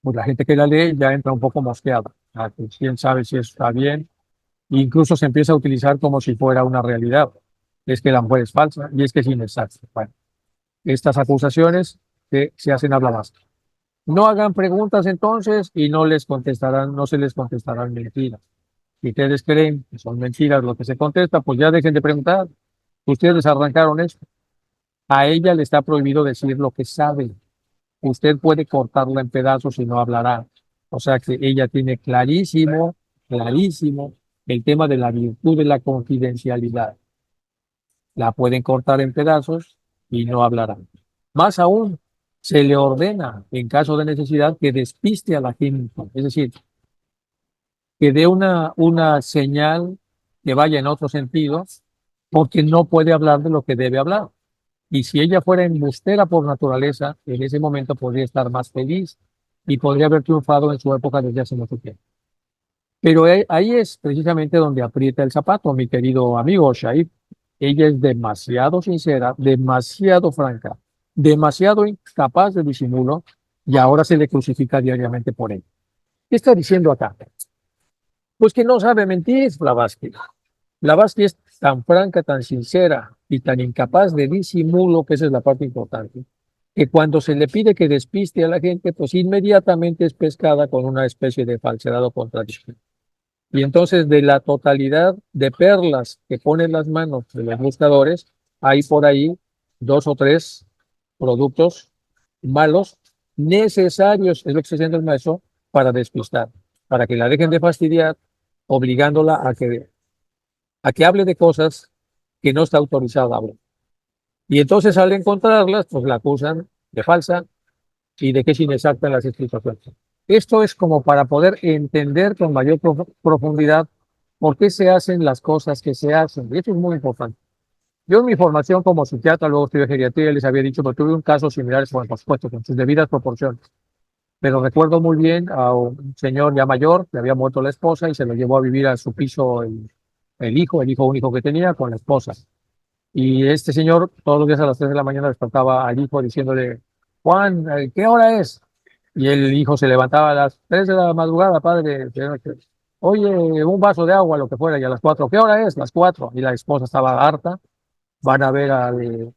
pues la gente que la lee ya entra un poco mosqueada. ¿Quién sabe si está bien? E incluso se empieza a utilizar como si fuera una realidad. Es que la mujer es falsa y es que es inexacta. Bueno, estas acusaciones que se hacen habla más. No hagan preguntas entonces y no les contestarán, no se les contestarán mentiras. Si ustedes creen que son mentiras lo que se contesta, pues ya dejen de preguntar. Ustedes arrancaron esto. A ella le está prohibido decir lo que sabe. Usted puede cortarla en pedazos y no hablará. O sea que ella tiene clarísimo, clarísimo el tema de la virtud de la confidencialidad. La pueden cortar en pedazos y no hablarán. Más aún, se le ordena, en caso de necesidad, que despiste a la gente. Es decir, que dé una señal que vaya en otro sentido, porque no puede hablar de lo que debe hablar. Y si ella fuera embustera por naturaleza, en ese momento podría estar más feliz y podría haber triunfado en su época desde hace mucho tiempo. Pero ahí es precisamente donde aprieta el zapato, mi querido amigo Shaib. Ella es demasiado sincera, demasiado franca, demasiado incapaz de disimulo y ahora se le crucifica diariamente por ello. ¿Qué está diciendo acá? Pues que no sabe mentir, Blavatsky. Blavatsky es tan franca, tan sincera y tan incapaz de disimulo, que esa es la parte importante, que cuando se le pide que despiste a la gente, pues inmediatamente es pescada con una especie de falsedad o contradicción. Y entonces de la totalidad de perlas que ponen las manos de los buscadores, hay por ahí dos o tres productos malos necesarios, es lo que está haciendo el maestro, para despistar, para que la dejen de fastidiar, obligándola a que hable de cosas que no está autorizada a hablar. Y entonces al encontrarlas, pues la acusan de falsa y de que es inexacta en las explicaciones. Esto es como para poder entender con mayor profundidad por qué se hacen las cosas que se hacen. Y eso es muy importante. Yo en mi formación como psiquiatra, luego estudié geriatría, les había dicho, pero tuve un caso similar, bueno, por supuesto, con sus debidas proporciones. pero recuerdo muy bien a un señor ya mayor, le había muerto la esposa y se lo llevó a vivir a su piso el hijo único que tenía con la esposa. Y este señor todos los días a las 3 de la mañana despertaba al hijo diciéndole, Juan, ¿qué hora es? Y el hijo se levantaba a las 3 de la madrugada, padre. Oye, un vaso de agua, lo que fuera, y a las 4. ¿Qué hora es? Las 4. Y la esposa estaba harta. Van a ver al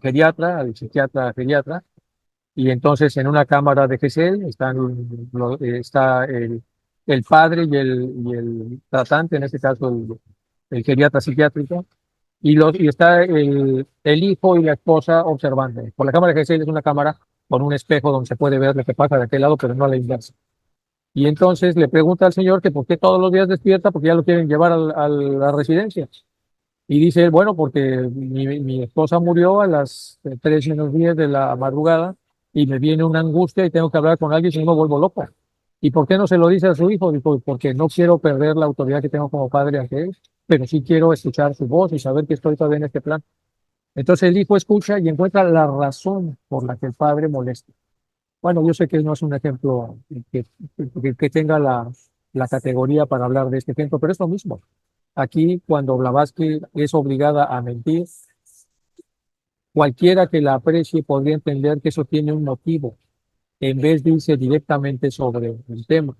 geriatra, al psiquiatra geriatra, y entonces en una cámara de GESEL está el padre y el tratante, en este caso el geriatra psiquiátrico, y está el hijo y la esposa observando. Por la cámara de GESEL es una cámara con un espejo donde se puede ver lo que pasa de aquel lado, pero no a la inversa. Y entonces le pregunta al señor que por qué todos los días despierta, porque ya lo quieren llevar a la residencia. Y dice él, bueno, porque mi esposa murió a las 3 menos 10 de la madrugada y me viene una angustia y tengo que hablar con alguien si no me vuelvo loco. ¿Y por qué no se lo dice a su hijo? Dijo, porque no quiero perder la autoridad que tengo como padre ante él, pero sí quiero escuchar su voz y saber que estoy todavía en este plan. Entonces el hijo escucha y encuentra la razón por la que el padre molesta. Bueno, yo sé que no es un ejemplo que tenga la categoría para hablar de este ejemplo, pero es lo mismo. Aquí, cuando Blavatsky es obligada a mentir, cualquiera que la aprecie podría entender que eso tiene un motivo, en vez de irse directamente sobre el tema.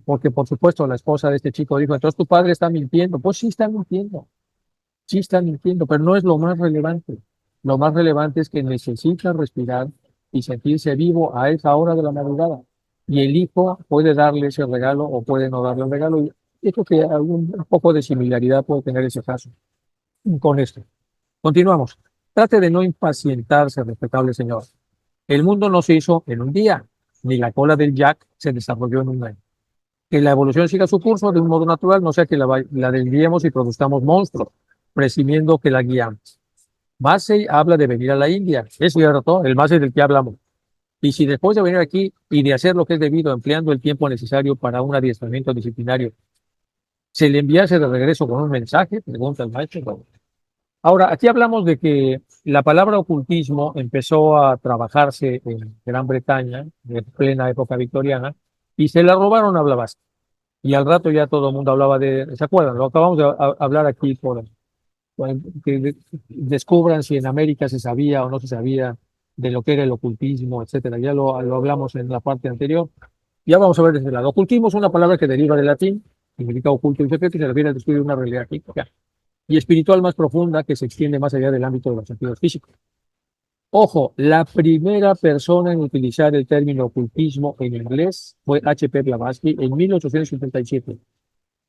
Porque, por supuesto, la esposa de este chico dijo, entonces tu padre está mintiendo. Pues sí está mintiendo, pero no es lo más relevante. Lo más relevante es que necesita respirar y sentirse vivo a esa hora de la madrugada. Y el hijo puede darle ese regalo o puede no darle el regalo. Y yo creo que un poco de similaridad puede tener ese caso con esto. Continuamos. Trate de no impacientarse, respetable señor. El mundo no se hizo en un día, ni la cola del Jack se desarrolló en un año. Que la evolución siga su curso de un modo natural, no sea que la desviemos y produzcamos monstruos, presumiendo que la guiamos. Massey habla de venir a la India, es cierto, el Massey del que hablamos. Y si después de venir aquí y de hacer lo que es debido, empleando el tiempo necesario para un adiestramiento disciplinario, se le enviase de regreso con un mensaje, pregunta el maestro. Bueno, ahora, aquí hablamos de que la palabra ocultismo empezó a trabajarse en Gran Bretaña, en plena época victoriana, y se la robaron a Blavatsky. Y al rato ya todo el mundo hablaba ¿se acuerdan? Lo acabamos de hablar aquí que descubran si en América se sabía o no se sabía de lo que era el ocultismo, etcétera. Ya lo hablamos en la parte anterior. Ya vamos a ver desde el lado. Ocultismo es una palabra que deriva del latín, significa oculto y secreto, y se refiere al estudio de una realidad física y espiritual más profunda que se extiende más allá del ámbito de los sentidos físicos. Ojo, la primera persona en utilizar el término ocultismo en inglés fue H.P. Blavatsky en 1857.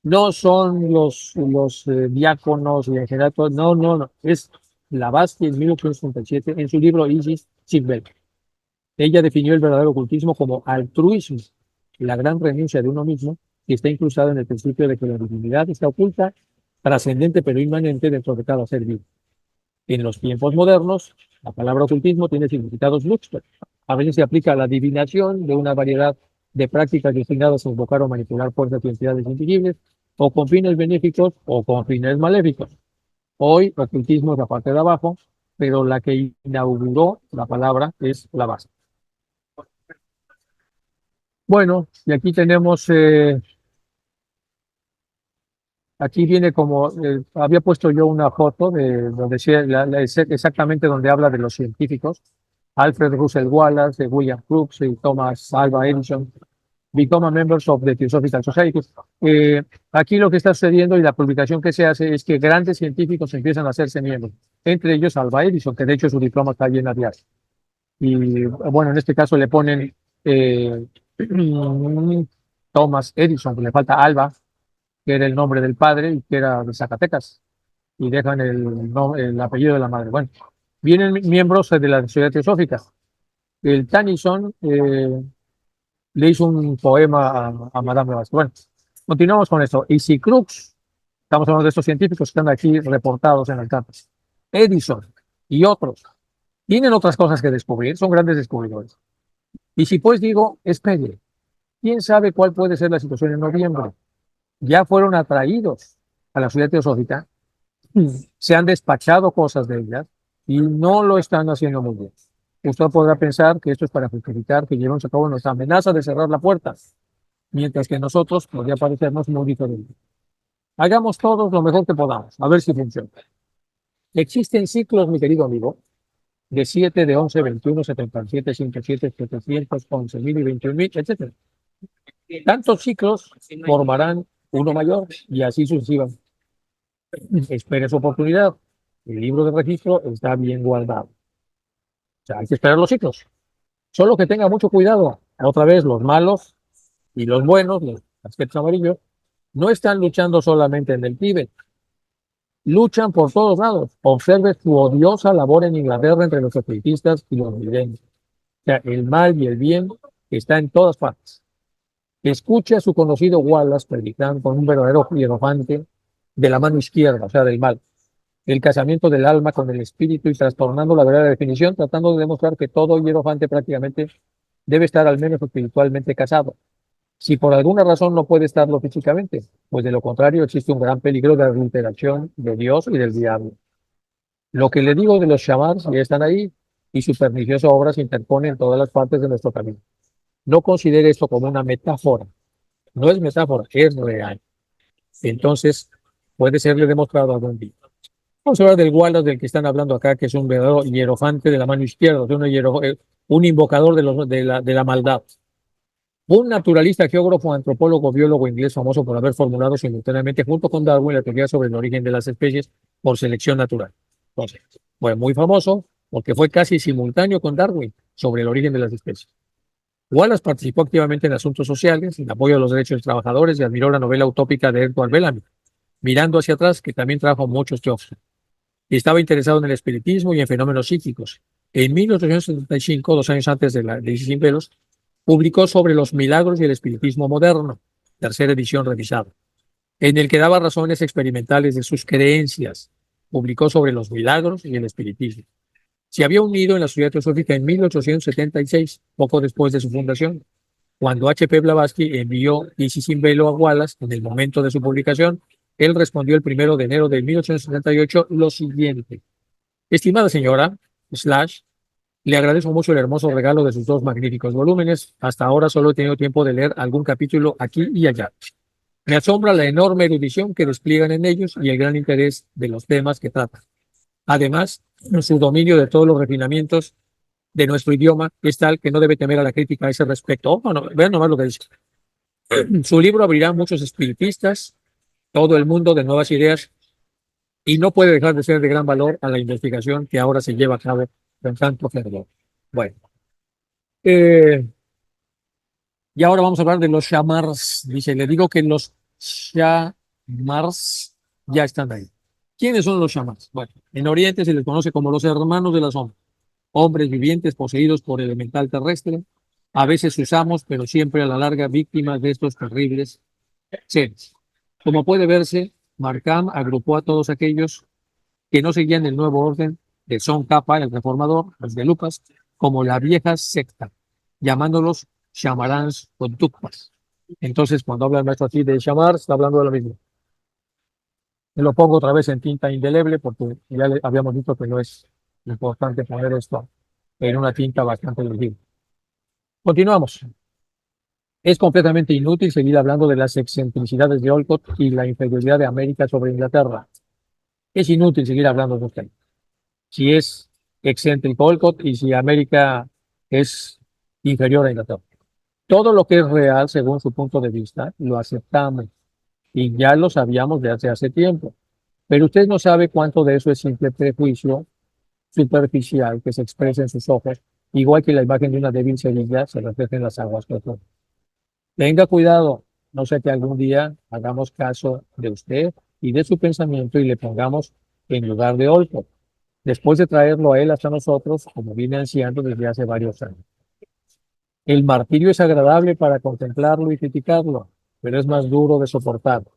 No son los diáconos y en general, no, no, no, es Blavatsky en 1867 en su libro Isis Sigbel. Ella definió el verdadero ocultismo como altruismo, la gran renuncia de uno mismo, que está incrustada en el principio de que la divinidad está oculta, trascendente pero inmanente dentro de cada ser vivo. En los tiempos modernos, la palabra ocultismo tiene significados mixtos. A veces se aplica a la adivinación de una variedad de prácticas destinadas a invocar o manipular fuerzas y entidades invisibles, o con fines benéficos o con fines maléficos. Hoy, ocultismo es la parte de abajo, pero la que inauguró la palabra es la base. Bueno, y aquí tenemos, aquí viene como, había puesto yo una foto de donde exactamente donde habla de los científicos, Alfred Russel Wallace, William Crookes y Thomas Alva Edison, become a members of the Theosophical Society. Aquí lo que está sucediendo y la publicación que se hace es que grandes científicos empiezan a hacerse miembros, entre ellos Alva Edison, que de hecho su diploma está lleno de arte. Y bueno, en este caso le ponen eh, Thomas Edison, le falta Alba, que era el nombre del padre y que era de Zacatecas, y dejan el apellido de la madre. Bueno, vienen miembros de la Sociedad Teosófica. El Tennyson le hizo un poema a Madame Blavatsky. Bueno, continuamos con esto. Y si Crookes, estamos hablando de estos científicos que están aquí reportados en el campo, Edison y otros, tienen otras cosas que descubrir, son grandes descubridores. Y si pues digo, espere, ¿quién sabe cuál puede ser la situación en noviembre? Ya fueron atraídos a la Sociedad Teosófica, se han despachado cosas de ellas y no lo están haciendo muy bien. Usted podrá pensar que esto es para justificar que llevamos a cabo nuestra amenaza de cerrar la puerta, mientras que nosotros podría parecernos muy diferente. Hagamos todos lo mejor que podamos, a ver si funciona. Existen ciclos, mi querido amigo, de 7, de 11, 21, 77, 107, 700, 11.000 y 21.000, etcétera. Tantos ciclos formarán uno mayor y así sucesivamente. Espere su oportunidad. El libro de registro está bien guardado. O sea, hay que esperar los ciclos. Solo que tenga mucho cuidado. Otra vez, los malos y los buenos, los aspectos amarillos, no están luchando solamente en el Tíbet. Luchan por todos lados. Observe su odiosa labor en Inglaterra entre los espiritistas y los videntes. O sea, el mal y el bien está en todas partes. Escuche a su conocido Wallace predicando con un verdadero hierofante de la mano izquierda, o sea, del mal. El casamiento del alma con el espíritu y trastornando la verdadera definición, tratando de demostrar que todo hierofante prácticamente debe estar al menos espiritualmente casado. Si por alguna razón no puede estarlo físicamente, pues de lo contrario existe un gran peligro de adulteración de Dios y del diablo. Lo que le digo de los chamans ya están ahí y su perniciosa obra se interpone en todas las partes de nuestro camino. No considere esto como una metáfora. No es metáfora, es real. Entonces, puede serle demostrado algún día. Vamos a hablar del Wallace del que están hablando acá, que es un verdadero hierofante de la mano izquierda, un invocador de la maldad. Un naturalista, geógrafo, antropólogo, biólogo inglés famoso por haber formulado simultáneamente junto con Darwin la teoría sobre el origen de las especies por selección natural. Entonces, fue muy famoso porque fue casi simultáneo con Darwin sobre el origen de las especies. Wallace participó activamente en asuntos sociales, en apoyo a los derechos de los trabajadores y admiró la novela utópica de Edward Bellamy, Mirando hacia atrás, que también trajo muchos triunfos. Estaba interesado en el espiritismo y en fenómenos psíquicos. En 1875, 2 años antes de Sin Velos, publicó sobre los milagros y el espiritismo moderno, tercera edición revisada, en el que daba razones experimentales de sus creencias. Publicó sobre los milagros y el espiritismo. Se había unido en la Sociedad Teosófica en 1876, poco después de su fundación, cuando H.P. Blavatsky envió Sin Velo a Wallace en el momento de su publicación. Él respondió el 1 de enero de 1878 lo siguiente: estimada señora, le agradezco mucho el hermoso regalo de sus 2 magníficos volúmenes. Hasta ahora solo he tenido tiempo de leer algún capítulo aquí y allá. Me asombra la enorme erudición que despliegan en ellos y el gran interés de los temas que tratan. Además, su dominio de todos los refinamientos de nuestro idioma es tal que no debe temer a la crítica a ese respecto. Bueno, vean nomás lo que dice. Su libro abrirá a muchos espiritistas, todo el mundo de nuevas ideas, y no puede dejar de ser de gran valor a la investigación que ahora se lleva a cabo con tanto fervor. Bueno, y ahora vamos a hablar de los shamars. Dice, le digo que los shamars ya están ahí. ¿Quiénes son los shamars? Bueno, en Oriente se les conoce como los hermanos de la sombra, hombres vivientes poseídos por elemental terrestre, a veces usamos, pero siempre a la larga víctimas de estos terribles seres. Como puede verse, Markham agrupó a todos aquellos que no seguían el nuevo orden de Son Capa, el reformador, los de Lupas, como la vieja secta, llamándolos Shamarans o Tukpas. Entonces, cuando habla el maestro aquí de Shamar, está hablando de lo mismo. Me lo pongo otra vez en tinta indeleble porque ya le habíamos dicho que no es importante poner esto en una tinta bastante legible. Continuamos. Es completamente inútil seguir hablando de las excentricidades de Olcott y la inferioridad de América sobre Inglaterra. Es inútil seguir hablando de usted. Si es excéntrico Olcott y si América es inferior a Inglaterra. Todo lo que es real, según su punto de vista, lo aceptamos y ya lo sabíamos de hace tiempo. Pero usted no sabe cuánto de eso es simple prejuicio superficial que se expresa en sus ojos, igual que la imagen de una débil semilla se refleja en las aguas profundas. Tenga cuidado, no sea que algún día hagamos caso de usted y de su pensamiento y le pongamos en lugar de Olcott, después de traerlo a él hasta nosotros, como viene ansiando desde hace varios años. El martirio es agradable para contemplarlo y criticarlo, pero es más duro de soportar. O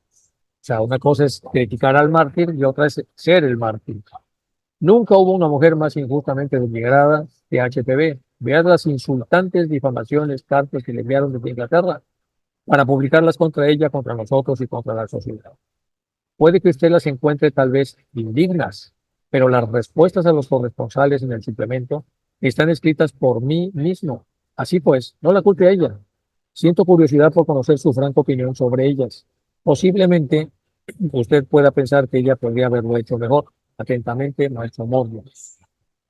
sea, una cosa es criticar al mártir y otra es ser el mártir. Nunca hubo una mujer más injustamente denigrada que HPB. Vean las insultantes difamaciones, cartas que le enviaron desde Inglaterra para publicarlas contra ella, contra nosotros y contra la sociedad. Puede que usted las encuentre tal vez indignas, pero las respuestas a los corresponsales en el suplemento están escritas por mí mismo. Así pues, no la culpe a ella. Siento curiosidad por conocer su franca opinión sobre ellas. Posiblemente usted pueda pensar que ella podría haberlo hecho mejor. Atentamente, maestro Morgan.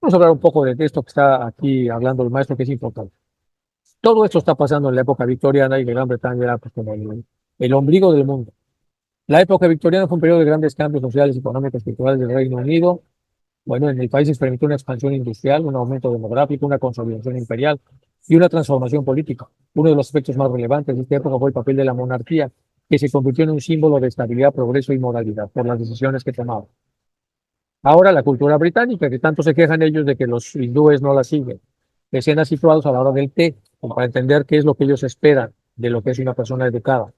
Vamos a hablar un poco de esto que está aquí hablando el maestro, que es importante. Todo esto está pasando en la época victoriana y Gran Bretaña era pues, como el ombligo del mundo. La época victoriana fue un periodo de grandes cambios sociales, económicos y culturales del Reino Unido. Bueno, en el país experimentó una expansión industrial, un aumento demográfico, una consolidación imperial y una transformación política. Uno de los aspectos más relevantes de esta época fue el papel de la monarquía, que se convirtió en un símbolo de estabilidad, progreso y moralidad por las decisiones que tomaba. Ahora la cultura británica, que tanto se quejan ellos de que los hindúes no la siguen, escenas situados a la hora del té, como para entender qué es lo que ellos esperan de lo que es una persona educada.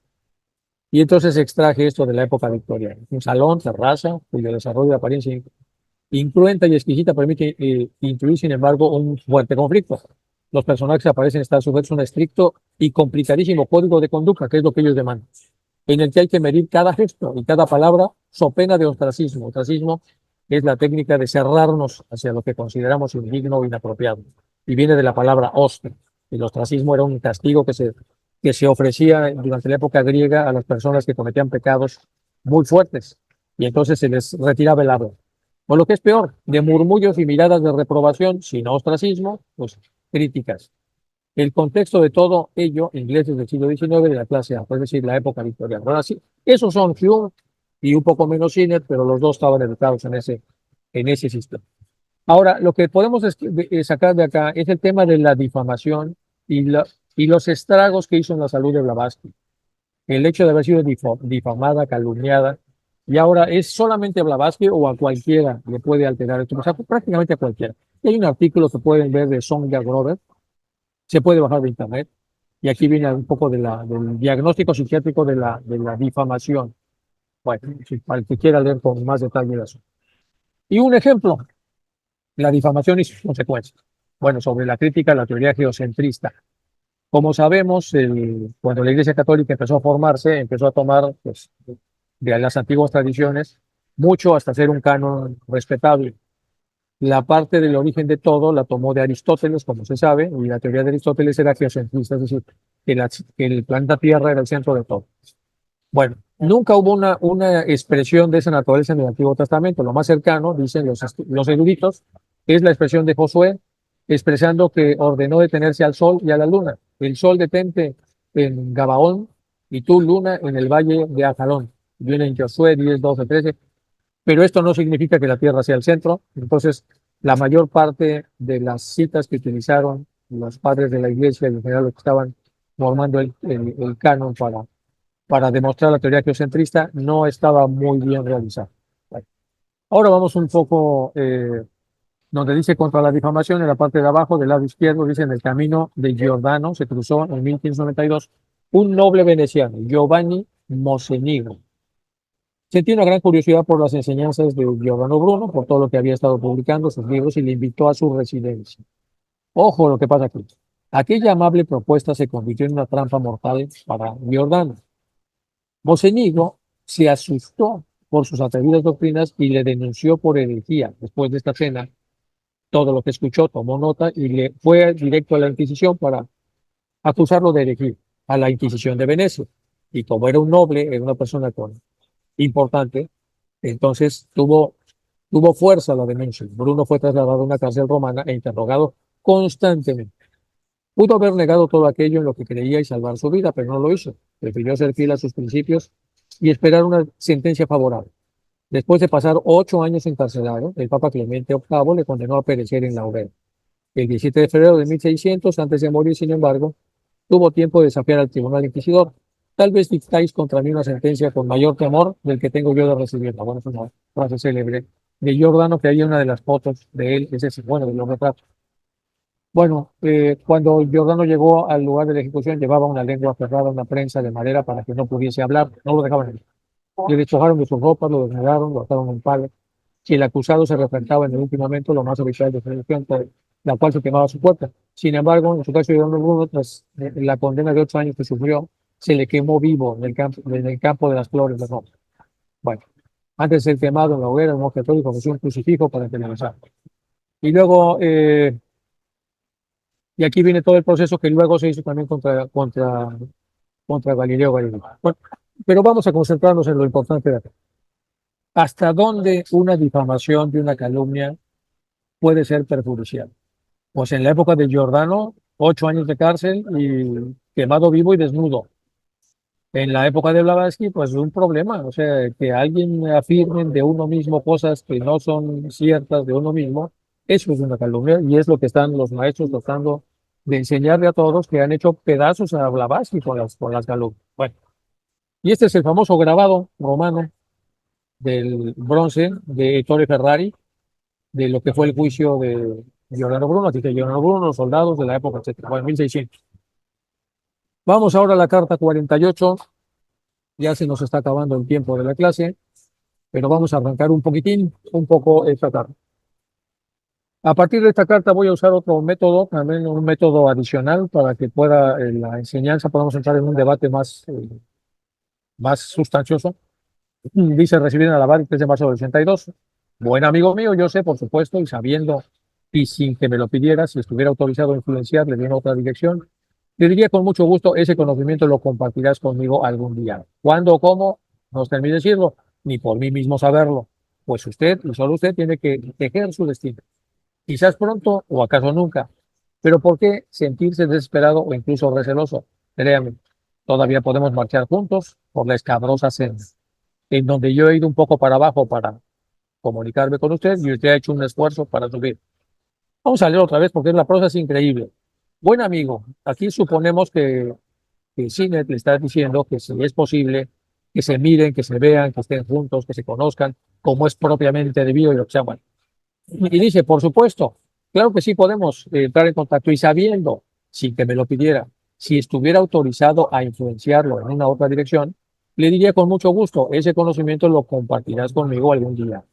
Y entonces extraje esto de la época victoriana. Un salón, terraza, cuyo desarrollo de apariencia incruenta y exquisita permite incluir, sin embargo, un fuerte conflicto. Los personajes que aparecen están sujetos a un estricto y complicadísimo código de conducta, que es lo que ellos demandan, en el que hay que medir cada gesto y cada palabra so pena de ostracismo. Ostracismo es la técnica de cerrarnos hacia lo que consideramos indigno o inapropiado. Y viene de la palabra ostra. El ostracismo era un castigo que se ofrecía durante la época griega a las personas que cometían pecados muy fuertes. Y entonces se les retiraba el habla. O lo que es peor, de murmullos y miradas de reprobación, sin ostracismo, pues críticas. El contexto de todo ello, ingleses del siglo XIX de la clase A, es decir, la época victoriana. Ahora sí, esos son Hume y un poco menos Sinner, pero los dos estaban educados en ese sistema. Ahora, lo que podemos sacar de acá es el tema de la difamación y, y los estragos que hizo en la salud de Blavatsky. El hecho de haber sido difamada, calumniada, y ahora es solamente a Blavatsky o a cualquiera le puede alterar esto, o sea, prácticamente a cualquiera. Y hay un artículo que pueden ver de Sonja Grover, se puede bajar de internet, y aquí viene un poco del diagnóstico psiquiátrico de la difamación. Bueno, para el que quiera leer con más detalle de eso. Y un ejemplo, la difamación y sus consecuencias. Bueno, sobre la crítica a la teoría geocentrista. Como sabemos, cuando la Iglesia Católica empezó a formarse, empezó a tomar pues, de las antiguas tradiciones mucho hasta ser un canon respetable. La parte del origen de todo la tomó de Aristóteles, como se sabe, y la teoría de Aristóteles era geocentrista, es decir, que el planeta Tierra era el centro de todo. Bueno, nunca hubo una expresión de esa naturaleza en el Antiguo Testamento. Lo más cercano, dicen los eruditos, es la expresión de Josué, expresando que ordenó detenerse al sol y a la luna. El sol detente en Gabaón y tú, luna, en el valle de Ajalón. Viene en Josué 10, 12, 13. Pero esto no significa que la Tierra sea el centro. Entonces, la mayor parte de las citas que utilizaron los padres de la Iglesia y en general los que estaban formando el canon para demostrar la teoría geocentrista no estaba muy bien realizada. Bueno, ahora vamos un poco donde dice contra la difamación, en la parte de abajo del lado izquierdo, dice en el camino de Giordano, se cruzó en 1592 un noble veneciano, Giovanni Mocenigo. Sentí una gran curiosidad por las enseñanzas de Giordano Bruno, por todo lo que había estado publicando, sus libros, y le invitó a su residencia. Ojo lo que pasa aquí. Aquella amable propuesta se convirtió en una trampa mortal para Giordano. Mocenigo se asustó por sus atrevidas doctrinas y le denunció por herejía. Después de esta cena, todo lo que escuchó tomó nota y le fue directo a la Inquisición para acusarlo de herejía, a la Inquisición de Venecia. Y como era un noble, era una persona importante, entonces tuvo fuerza la denuncia. Bruno fue trasladado a una cárcel romana e interrogado constantemente. Pudo haber negado todo aquello en lo que creía y salvar su vida, pero no lo hizo. Prefirió ser fiel a sus principios y esperar una sentencia favorable. Después de pasar 8 años encarcelado, el Papa Clemente VIII le condenó a perecer en la hoguera. El 17 de febrero de 1600, antes de morir, sin embargo, tuvo tiempo de desafiar al tribunal inquisidor. Tal vez dictáis contra mí una sentencia con mayor temor del que tengo yo de recibirla. Bueno, es una frase célebre de Giordano, que hay una de las fotos de él, es ese, bueno, de los retratos. Bueno, cuando Giordano llegó al lugar de la ejecución, llevaba una lengua cerrada, una prensa de madera para que no pudiese hablar, no lo dejaban ir. Le despojaron de sus ropas, lo desnudaron, lo ataron en un palo. Si el acusado se retractaba en el último momento, lo más habitual de selección, por la cual se quemaba su puerta. Sin embargo, en su caso, Giordano Bruno, tras la condena de 8 años que sufrió, se le quemó vivo en el campo de las flores de Roma. Bueno, antes de ser quemado en la hoguera, el monje católico ofreció un crucifijo para tenerizar. Y luego, Y aquí viene todo el proceso que luego se hizo también contra Galileo Galilei. Bueno, pero vamos a concentrarnos en lo importante de acá. ¿Hasta dónde una difamación de una calumnia puede ser perjudicial? Pues en la época de Giordano, 8 años de cárcel y quemado vivo y desnudo. En la época de Blavatsky, pues un problema, o sea, que alguien afirme de uno mismo cosas que no son ciertas de uno mismo, eso es una calumnia y es lo que están los maestros tratando de enseñarle a todos, que han hecho pedazos a Blavatsky con las calumnias. Bueno, y este es el famoso grabado romano del bronce de Ettore Ferrari, de lo que fue el juicio de Giordano Bruno, así que Giordano Bruno, los soldados de la época, etcétera, bueno, 1600. Vamos ahora a la carta 48. Ya se nos está acabando el tiempo de la clase, pero vamos a arrancar un poco esta carta. A partir de esta carta voy a usar otro método, también un método adicional para que pueda la enseñanza, podamos entrar en un debate más sustancioso. Dice recibir en Alabar el 3 de marzo del 82. Buen amigo mío, yo sé, por supuesto, y sabiendo, y sin que me lo pidiera, si estuviera autorizado a influenciarle en otra dirección, le diría con mucho gusto, ese conocimiento lo compartirás conmigo algún día. ¿Cuándo o cómo? No está en mí decirlo, ni por mí mismo saberlo. Pues usted, y solo usted, tiene que tejer su destino. Quizás pronto o acaso nunca. Pero ¿por qué sentirse desesperado o incluso receloso? Créame, todavía podemos marchar juntos por la escabrosa senda, en donde yo he ido un poco para abajo para comunicarme con usted y usted ha hecho un esfuerzo para subir. Vamos a leer otra vez porque la prosa es increíble. Buen amigo, aquí suponemos que Sinet le está diciendo que si es posible que se miren, que se vean, que estén juntos, que se conozcan, como es propiamente debido y lo que sea. Bueno, y dice, por supuesto, claro que sí podemos entrar en contacto y sabiendo, sin que me lo pidiera, si estuviera autorizado a influenciarlo en una otra dirección, le diría con mucho gusto, ese conocimiento lo compartirás conmigo algún día.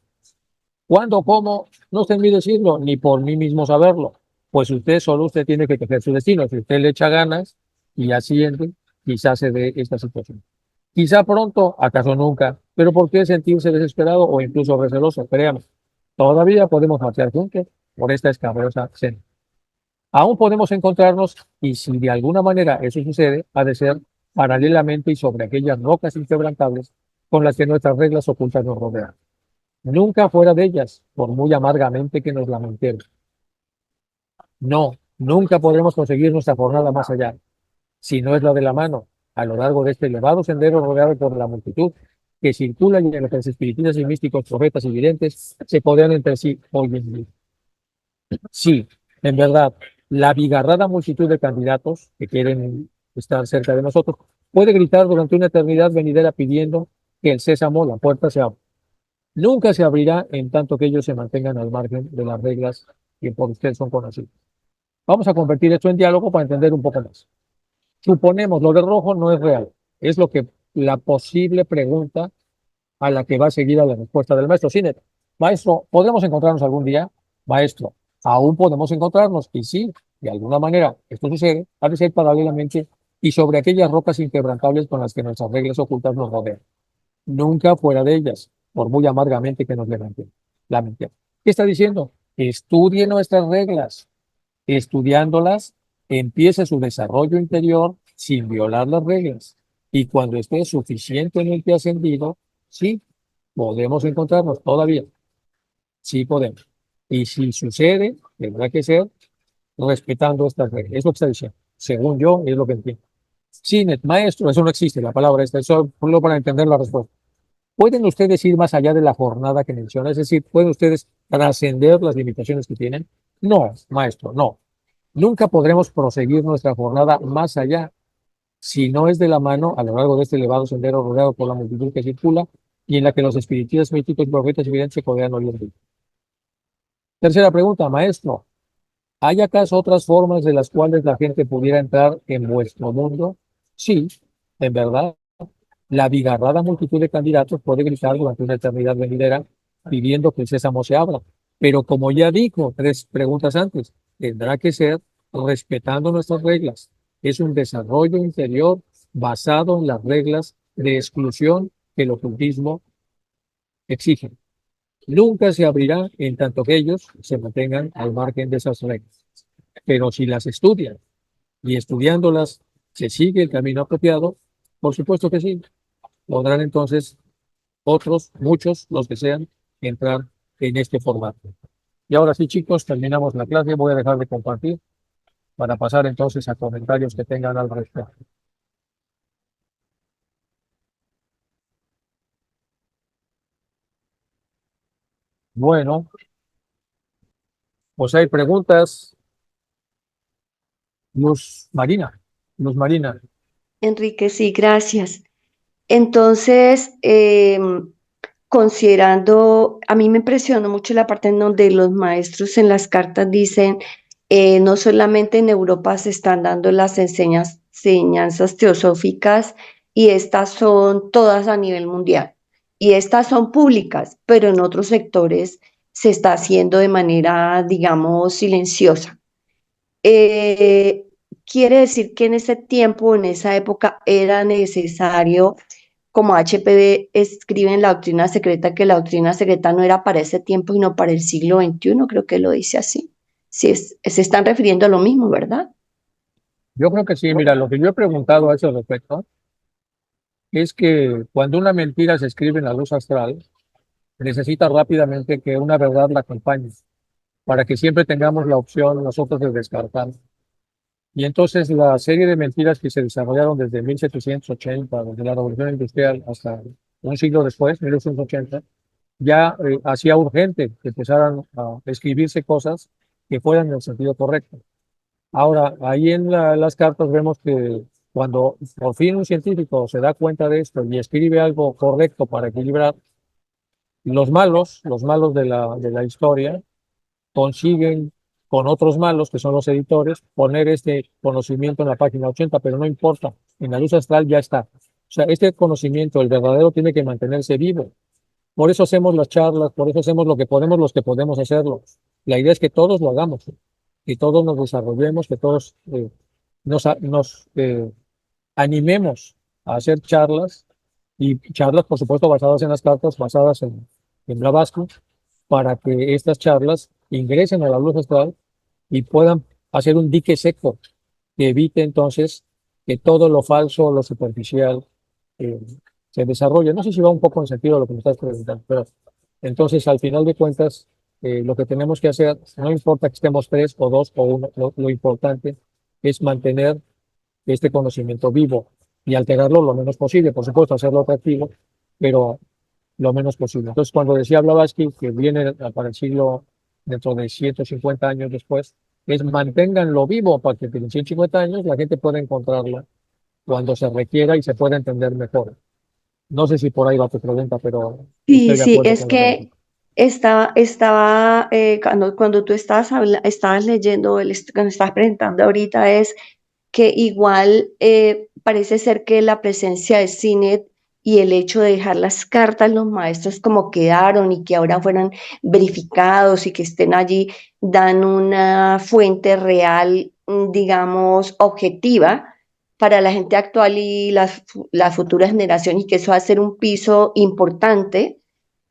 ¿Cuándo, cómo? No está en mí decirlo, ni por mí mismo saberlo. Pues solo usted tiene que tejer su destino. Si usted le echa ganas y asciende, quizás se dé esta situación. Quizá pronto, acaso nunca, pero ¿por qué sentirse desesperado o incluso receloso? Créame, todavía podemos marchar juntos por esta escabrosa senda. Aún podemos encontrarnos y si de alguna manera eso sucede, ha de ser paralelamente y sobre aquellas rocas inquebrantables con las que nuestras reglas ocultas nos rodean. Nunca fuera de ellas, por muy amargamente que nos lamentemos. No, nunca podremos conseguir nuestra jornada más allá, si no es la de la mano, a lo largo de este elevado sendero rodeado por la multitud que circula y en los que los espiritistas y místicos, profetas y videntes se codean entre sí hoy en día. Sí, en verdad, la abigarrada multitud de candidatos que quieren estar cerca de nosotros puede gritar durante una eternidad venidera pidiendo que el sésamo, la puerta, se abra. Nunca se abrirá en tanto que ellos se mantengan al margen de las reglas que por usted son conocidas. Vamos a convertir esto en diálogo para entender un poco más. Suponemos lo de rojo no es real, es lo que la posible pregunta a la que va a seguir a la respuesta del maestro. Sinet, maestro, ¿podremos encontrarnos algún día? Maestro, aún podemos encontrarnos y sí, de alguna manera esto sucede, ha de ser paralelamente y sobre aquellas rocas inquebrantables con las que nuestras reglas ocultas nos rodean. Nunca fuera de ellas, por muy amargamente que nos lamentemos. ¿Qué está diciendo? Estudie nuestras reglas. Estudiándolas, empiece su desarrollo interior sin violar las reglas. Y cuando esté suficientemente ascendido, sí, podemos encontrarnos todavía. Sí podemos. Y si sucede, tendrá que ser respetando estas reglas. Es lo que está diciendo. Según yo, es lo que entiendo. Sinet, maestro, eso no existe, la palabra esta, eso solo para entender la respuesta. ¿Pueden ustedes ir más allá de la jornada que menciona? Es decir, ¿pueden ustedes trascender las limitaciones que tienen? No, maestro, no. Nunca podremos proseguir nuestra jornada más allá si no es de la mano a lo largo de este elevado sendero rodeado por la multitud que circula y en la que los espiritistas, místicos, profetas y videntes se codean hoy en día. Tercera pregunta, maestro. ¿Hay acaso otras formas de las cuales la gente pudiera entrar en vuestro mundo? Sí, en verdad. La bigarrada multitud de candidatos puede gritar durante una eternidad venidera pidiendo que el sésamo se abra. Pero como ya dijo 3 preguntas antes, tendrá que ser respetando nuestras reglas. Es un desarrollo interior basado en las reglas de exclusión que el ocultismo exige. Nunca se abrirá en tanto que ellos se mantengan al margen de esas reglas. pero si las estudian y estudiándolas se sigue el camino apropiado, por supuesto que sí, podrán entonces otros, muchos, los que sean, entrar en este formato. Y ahora sí, chicos, terminamos la clase. Voy a dejar de compartir para pasar entonces a comentarios que tengan al respecto. Bueno, pues hay preguntas. Luz Marina, Luz Marina. Enrique, sí, gracias. Entonces, considerando, a mí me impresionó mucho la parte en donde los maestros en las cartas dicen, no solamente en Europa se están dando las enseñanzas teosóficas y estas son todas a nivel mundial y estas son públicas, pero en otros sectores se está haciendo de manera, digamos, silenciosa. Eh, Quiere decir que en ese tiempo, en esa época, era necesario, como HPB escribe en la doctrina secreta, que la doctrina secreta no era para ese tiempo, sino para el siglo XXI, creo que lo dice así. Sí, se están refiriendo a lo mismo, ¿verdad? Yo creo que sí, mira, lo que yo he preguntado a ese respecto es que cuando una mentira se escribe en la luz astral, necesita rápidamente que una verdad la acompañe, para que siempre tengamos la opción nosotros de descartar. Y entonces la serie de mentiras que se desarrollaron desde 1780, desde la Revolución Industrial hasta un siglo después, 1880, ya hacía urgente que empezaran a escribirse cosas que fueran en el sentido correcto. Ahora, ahí en las cartas vemos que cuando por fin un científico se da cuenta de esto y escribe algo correcto para equilibrar, los malos de la historia, consiguen con otros malos, que son los editores, poner este conocimiento en la página 80, pero no importa, en la luz astral ya está. O sea, este conocimiento, el verdadero, tiene que mantenerse vivo. Por eso hacemos las charlas, por eso hacemos lo que podemos los que podemos hacerlo. La idea es que todos lo hagamos, que todos nos desarrollemos, que todos nos animemos a hacer charlas y charlas, por supuesto, basadas en las cartas, basadas en Blavatsky, para que estas charlas ingresen a la luz astral y puedan hacer un dique seco que evite entonces que todo lo falso, lo superficial, eh, se desarrolle. No sé si va un poco en sentido de lo que me estás preguntando, pero entonces al final de cuentas, lo que tenemos que hacer, no importa que estemos tres o dos o uno, lo importante es mantener este conocimiento vivo y alterarlo lo menos posible, por supuesto, hacerlo atractivo, pero lo menos posible. Entonces, cuando decía Blavatsky, que viene para el siglo dentro de 150 años después, es manténganlo vivo para que en 150 años la gente pueda encontrarlo cuando se requiera y se pueda entender mejor. No sé si por ahí va tu pregunta, pero Sí, estoy de sí, acuerdo es con lo que dices. que estaba cuando tú estabas leyendo, cuando estabas presentando ahorita, es que igual parece ser que la presencia de Cinet y el hecho de dejar las cartas los maestros como quedaron y que ahora fueran verificados y que estén allí, dan una fuente real, digamos, objetiva para la gente actual y las futuras generaciones y que eso va a ser un piso importante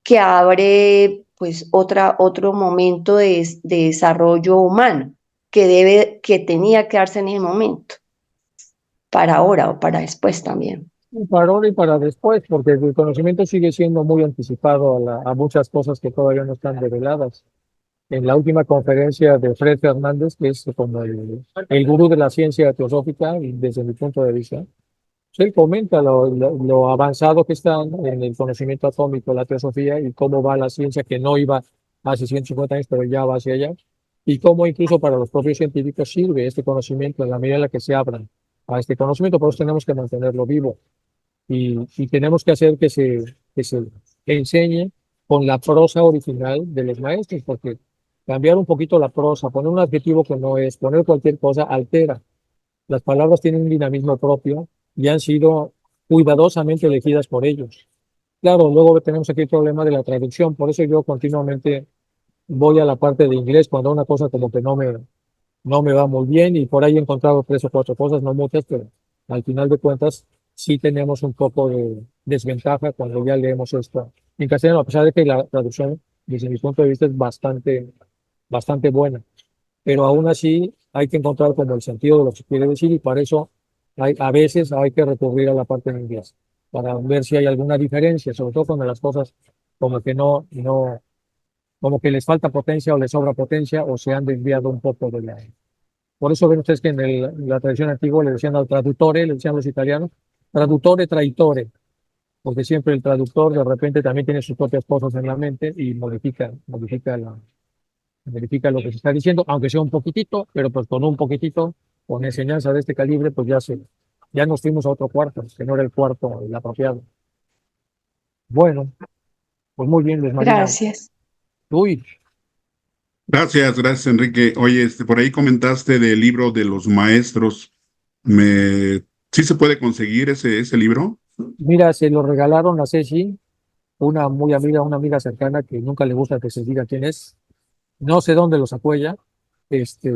que abre pues otro momento de desarrollo humano que tenía que darse en ese momento para ahora o para después también. Y para ahora y para después, porque el conocimiento sigue siendo muy anticipado a muchas cosas que todavía no están reveladas. En la última conferencia de Fred Fernández, que es como el gurú de la ciencia teosófica, y desde mi punto de vista, pues él comenta lo avanzado que están en el conocimiento atómico, la teosofía, y cómo va la ciencia que no iba hace 150 años, pero ya va hacia allá, y cómo incluso para los propios científicos sirve este conocimiento en la medida en la que se abran a este conocimiento, por eso tenemos que mantenerlo vivo y tenemos que hacer que se enseñe con la prosa original de los maestros, porque cambiar un poquito la prosa, poner un adjetivo que no es, poner cualquier cosa, altera. Las palabras tienen un dinamismo propio y han sido cuidadosamente elegidas por ellos. Claro, luego tenemos aquí el problema de la traducción, por eso yo continuamente voy a la parte de inglés cuando una cosa como que no me va muy bien y por ahí he encontrado tres o cuatro cosas, no muchas, pero al final de cuentas sí tenemos un poco de desventaja cuando ya leemos esto en castellano, a pesar de que la traducción, desde mi punto de vista, es bastante buena. Pero aún así hay que encontrar como el sentido de lo que quiere decir y para eso a veces hay que recurrir a la parte en inglés para ver si hay alguna diferencia, sobre todo cuando las cosas como que como que les falta potencia o les sobra potencia o se han desviado un poco de la... Por eso ven ustedes que en la tradición antigua le decían al traductore, le decían los italianos, traduttore, traitore, porque siempre el traductor de repente también tiene sus propias cosas en la mente y verifica lo que se está diciendo, aunque sea un poquitito, pero pues con un poquitito, con enseñanza de este calibre, pues ya nos fuimos a otro cuarto, que no era el cuarto el apropiado. Bueno, pues muy bien, Luis Marina. Gracias. Uy, Gracias, Enrique. Oye, por ahí comentaste del libro de los maestros. ¿Sí se puede conseguir ese libro? mira, se lo regalaron a Ceci, una amiga cercana que nunca le gusta que se diga quién es. No sé dónde lo sacó ella, este,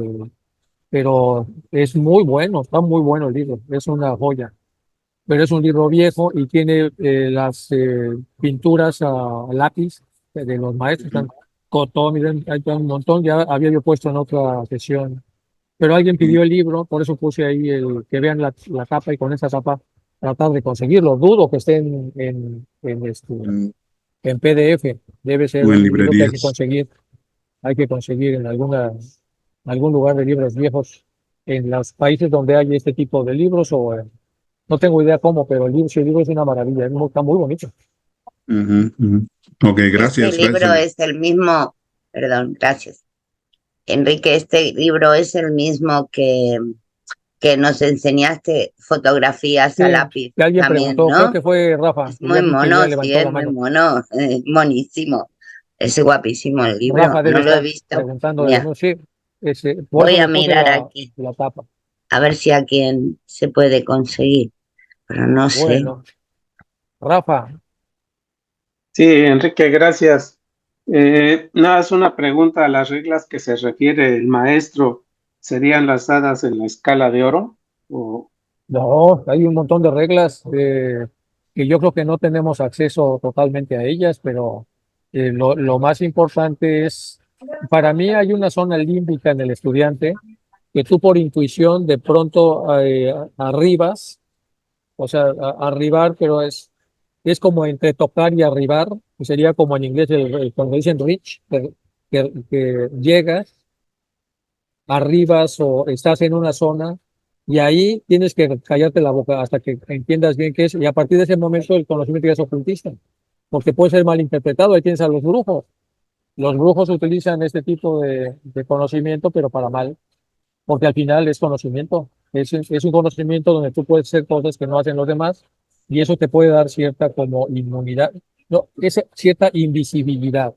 pero es muy bueno, está muy bueno el libro, es una joya. Pero es un libro viejo y tiene las pinturas a lápiz de los maestros. Están Cotón, miren, hay un montón, ya había yo puesto en otra sesión. Pero alguien pidió el libro, por eso puse ahí que vean la tapa y con esa tapa tratar de conseguirlo. Dudo que esté Mm, en PDF. Debe ser O en un libro que librerías. hay que conseguir en algún lugar de libros viejos en los países donde hay este tipo de libros o no tengo idea cómo, pero si el libro es una maravilla, está muy bonito. Ujú, ujú. Ok, Este gracias. libro es el mismo, perdón, gracias. Enrique, este libro es el mismo que nos enseñaste fotografías a Sí, lápiz que alguien también, preguntó, creo ¿no? que fue Rafa, Es y muy alguien que mono, ya sí, levantó es la muy mano. mono, es monísimo. Es guapísimo el libro, Rafa debe no lo he estar visto. preguntando de Mira, no sé, por voy eso a le puse mirar aquí, la tapa. a ver si aquí se puede conseguir, pero no sé. Bueno, Rafa, Sí, Enrique, gracias. Nada, es una pregunta a las reglas que se refiere el maestro. ¿Serían las dadas en la escala de oro? O, no, hay un montón de reglas que yo creo que no tenemos acceso totalmente a ellas, pero lo más importante es, para mí hay una zona límbica en el estudiante que tú por intuición de pronto arribas, o sea, arribar, pero es como entre tocar y arribar, que sería como en inglés cuando dicen reach, que llegas, arribas o estás en una zona y ahí tienes que callarte la boca hasta que entiendas bien qué es y a partir de ese momento el conocimiento ya es ocultista, porque puede ser mal interpretado, ahí tienes a los brujos. Los brujos utilizan este tipo de conocimiento, pero para mal, porque al final es conocimiento, es un conocimiento donde tú puedes hacer cosas que no hacen los demás y eso te puede dar cierta como inmunidad, no, es cierta invisibilidad.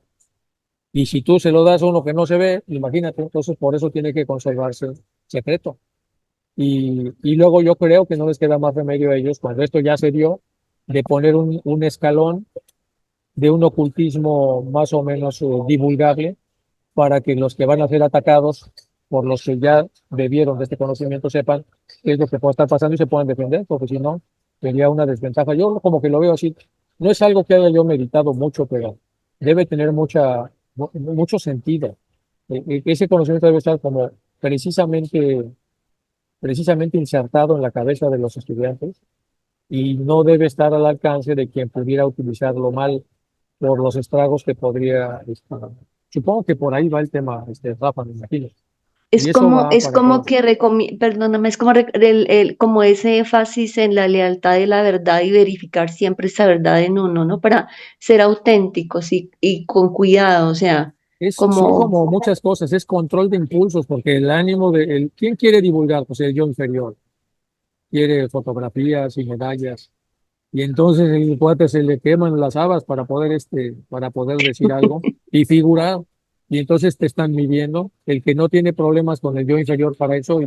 Y si tú se lo das a uno que no se ve, imagínate, entonces por eso tiene que conservarse secreto. Y luego yo creo que no les queda más remedio a ellos, cuando esto ya se dio, de poner un escalón de un ocultismo más o menos divulgable para que los que van a ser atacados por los que ya debieron de este conocimiento sepan qué es lo que puede estar pasando y se puedan defender, porque si no, sería una desventaja. Yo como que lo veo así. No es algo que haya yo meditado mucho, pero debe tener mucho sentido. Ese conocimiento debe estar como precisamente insertado en la cabeza de los estudiantes y no debe estar al alcance de quien pudiera utilizarlo mal por los estragos que podría. Supongo que por ahí va el tema, Rafa, me imagino. Y eso va Es para como todos. que perdóname, es como, como ese énfasis en la lealtad y la verdad y verificar siempre esa verdad en uno, ¿no? Para ser auténticos y con cuidado, o sea, Son como, como muchas cosas, es control de impulsos, porque el ánimo ¿quién quiere divulgar? Pues el yo inferior, quiere fotografías y medallas. Y entonces el cuate se le queman las habas para poder decir algo y figurar. Y entonces te están midiendo. El que no tiene problemas con el yo inferior para eso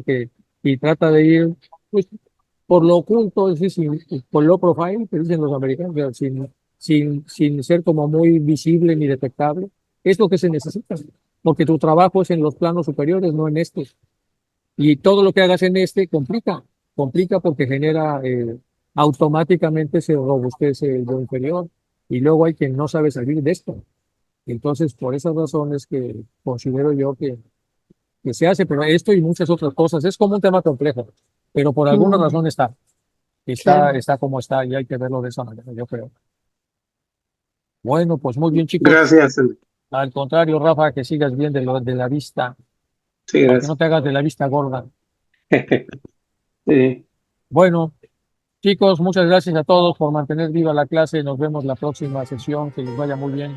y trata de ir pues, por lo oculto, es decir, por low profile, que dicen los americanos, o sea, sin ser como muy visible ni detectable, es lo que se necesita. Porque tu trabajo es en los planos superiores, no en estos. Y todo lo que hagas en este complica porque genera automáticamente se robustece el yo inferior y luego hay quien no sabe salir de esto. Entonces, por esas razones que considero yo que se hace, pero esto y muchas otras cosas, es como un tema complejo, pero por alguna razón Claro. está como está y hay que verlo de esa manera, yo creo. Bueno, pues muy bien, chicos. Gracias, Enrique. Al contrario, Rafa, que sigas bien de la vista, Sí, para que no gracias. te hagas de la vista gorda. Sí. Bueno, chicos, muchas gracias a todos por mantener viva la clase. Nos vemos la próxima sesión. Que les vaya muy bien.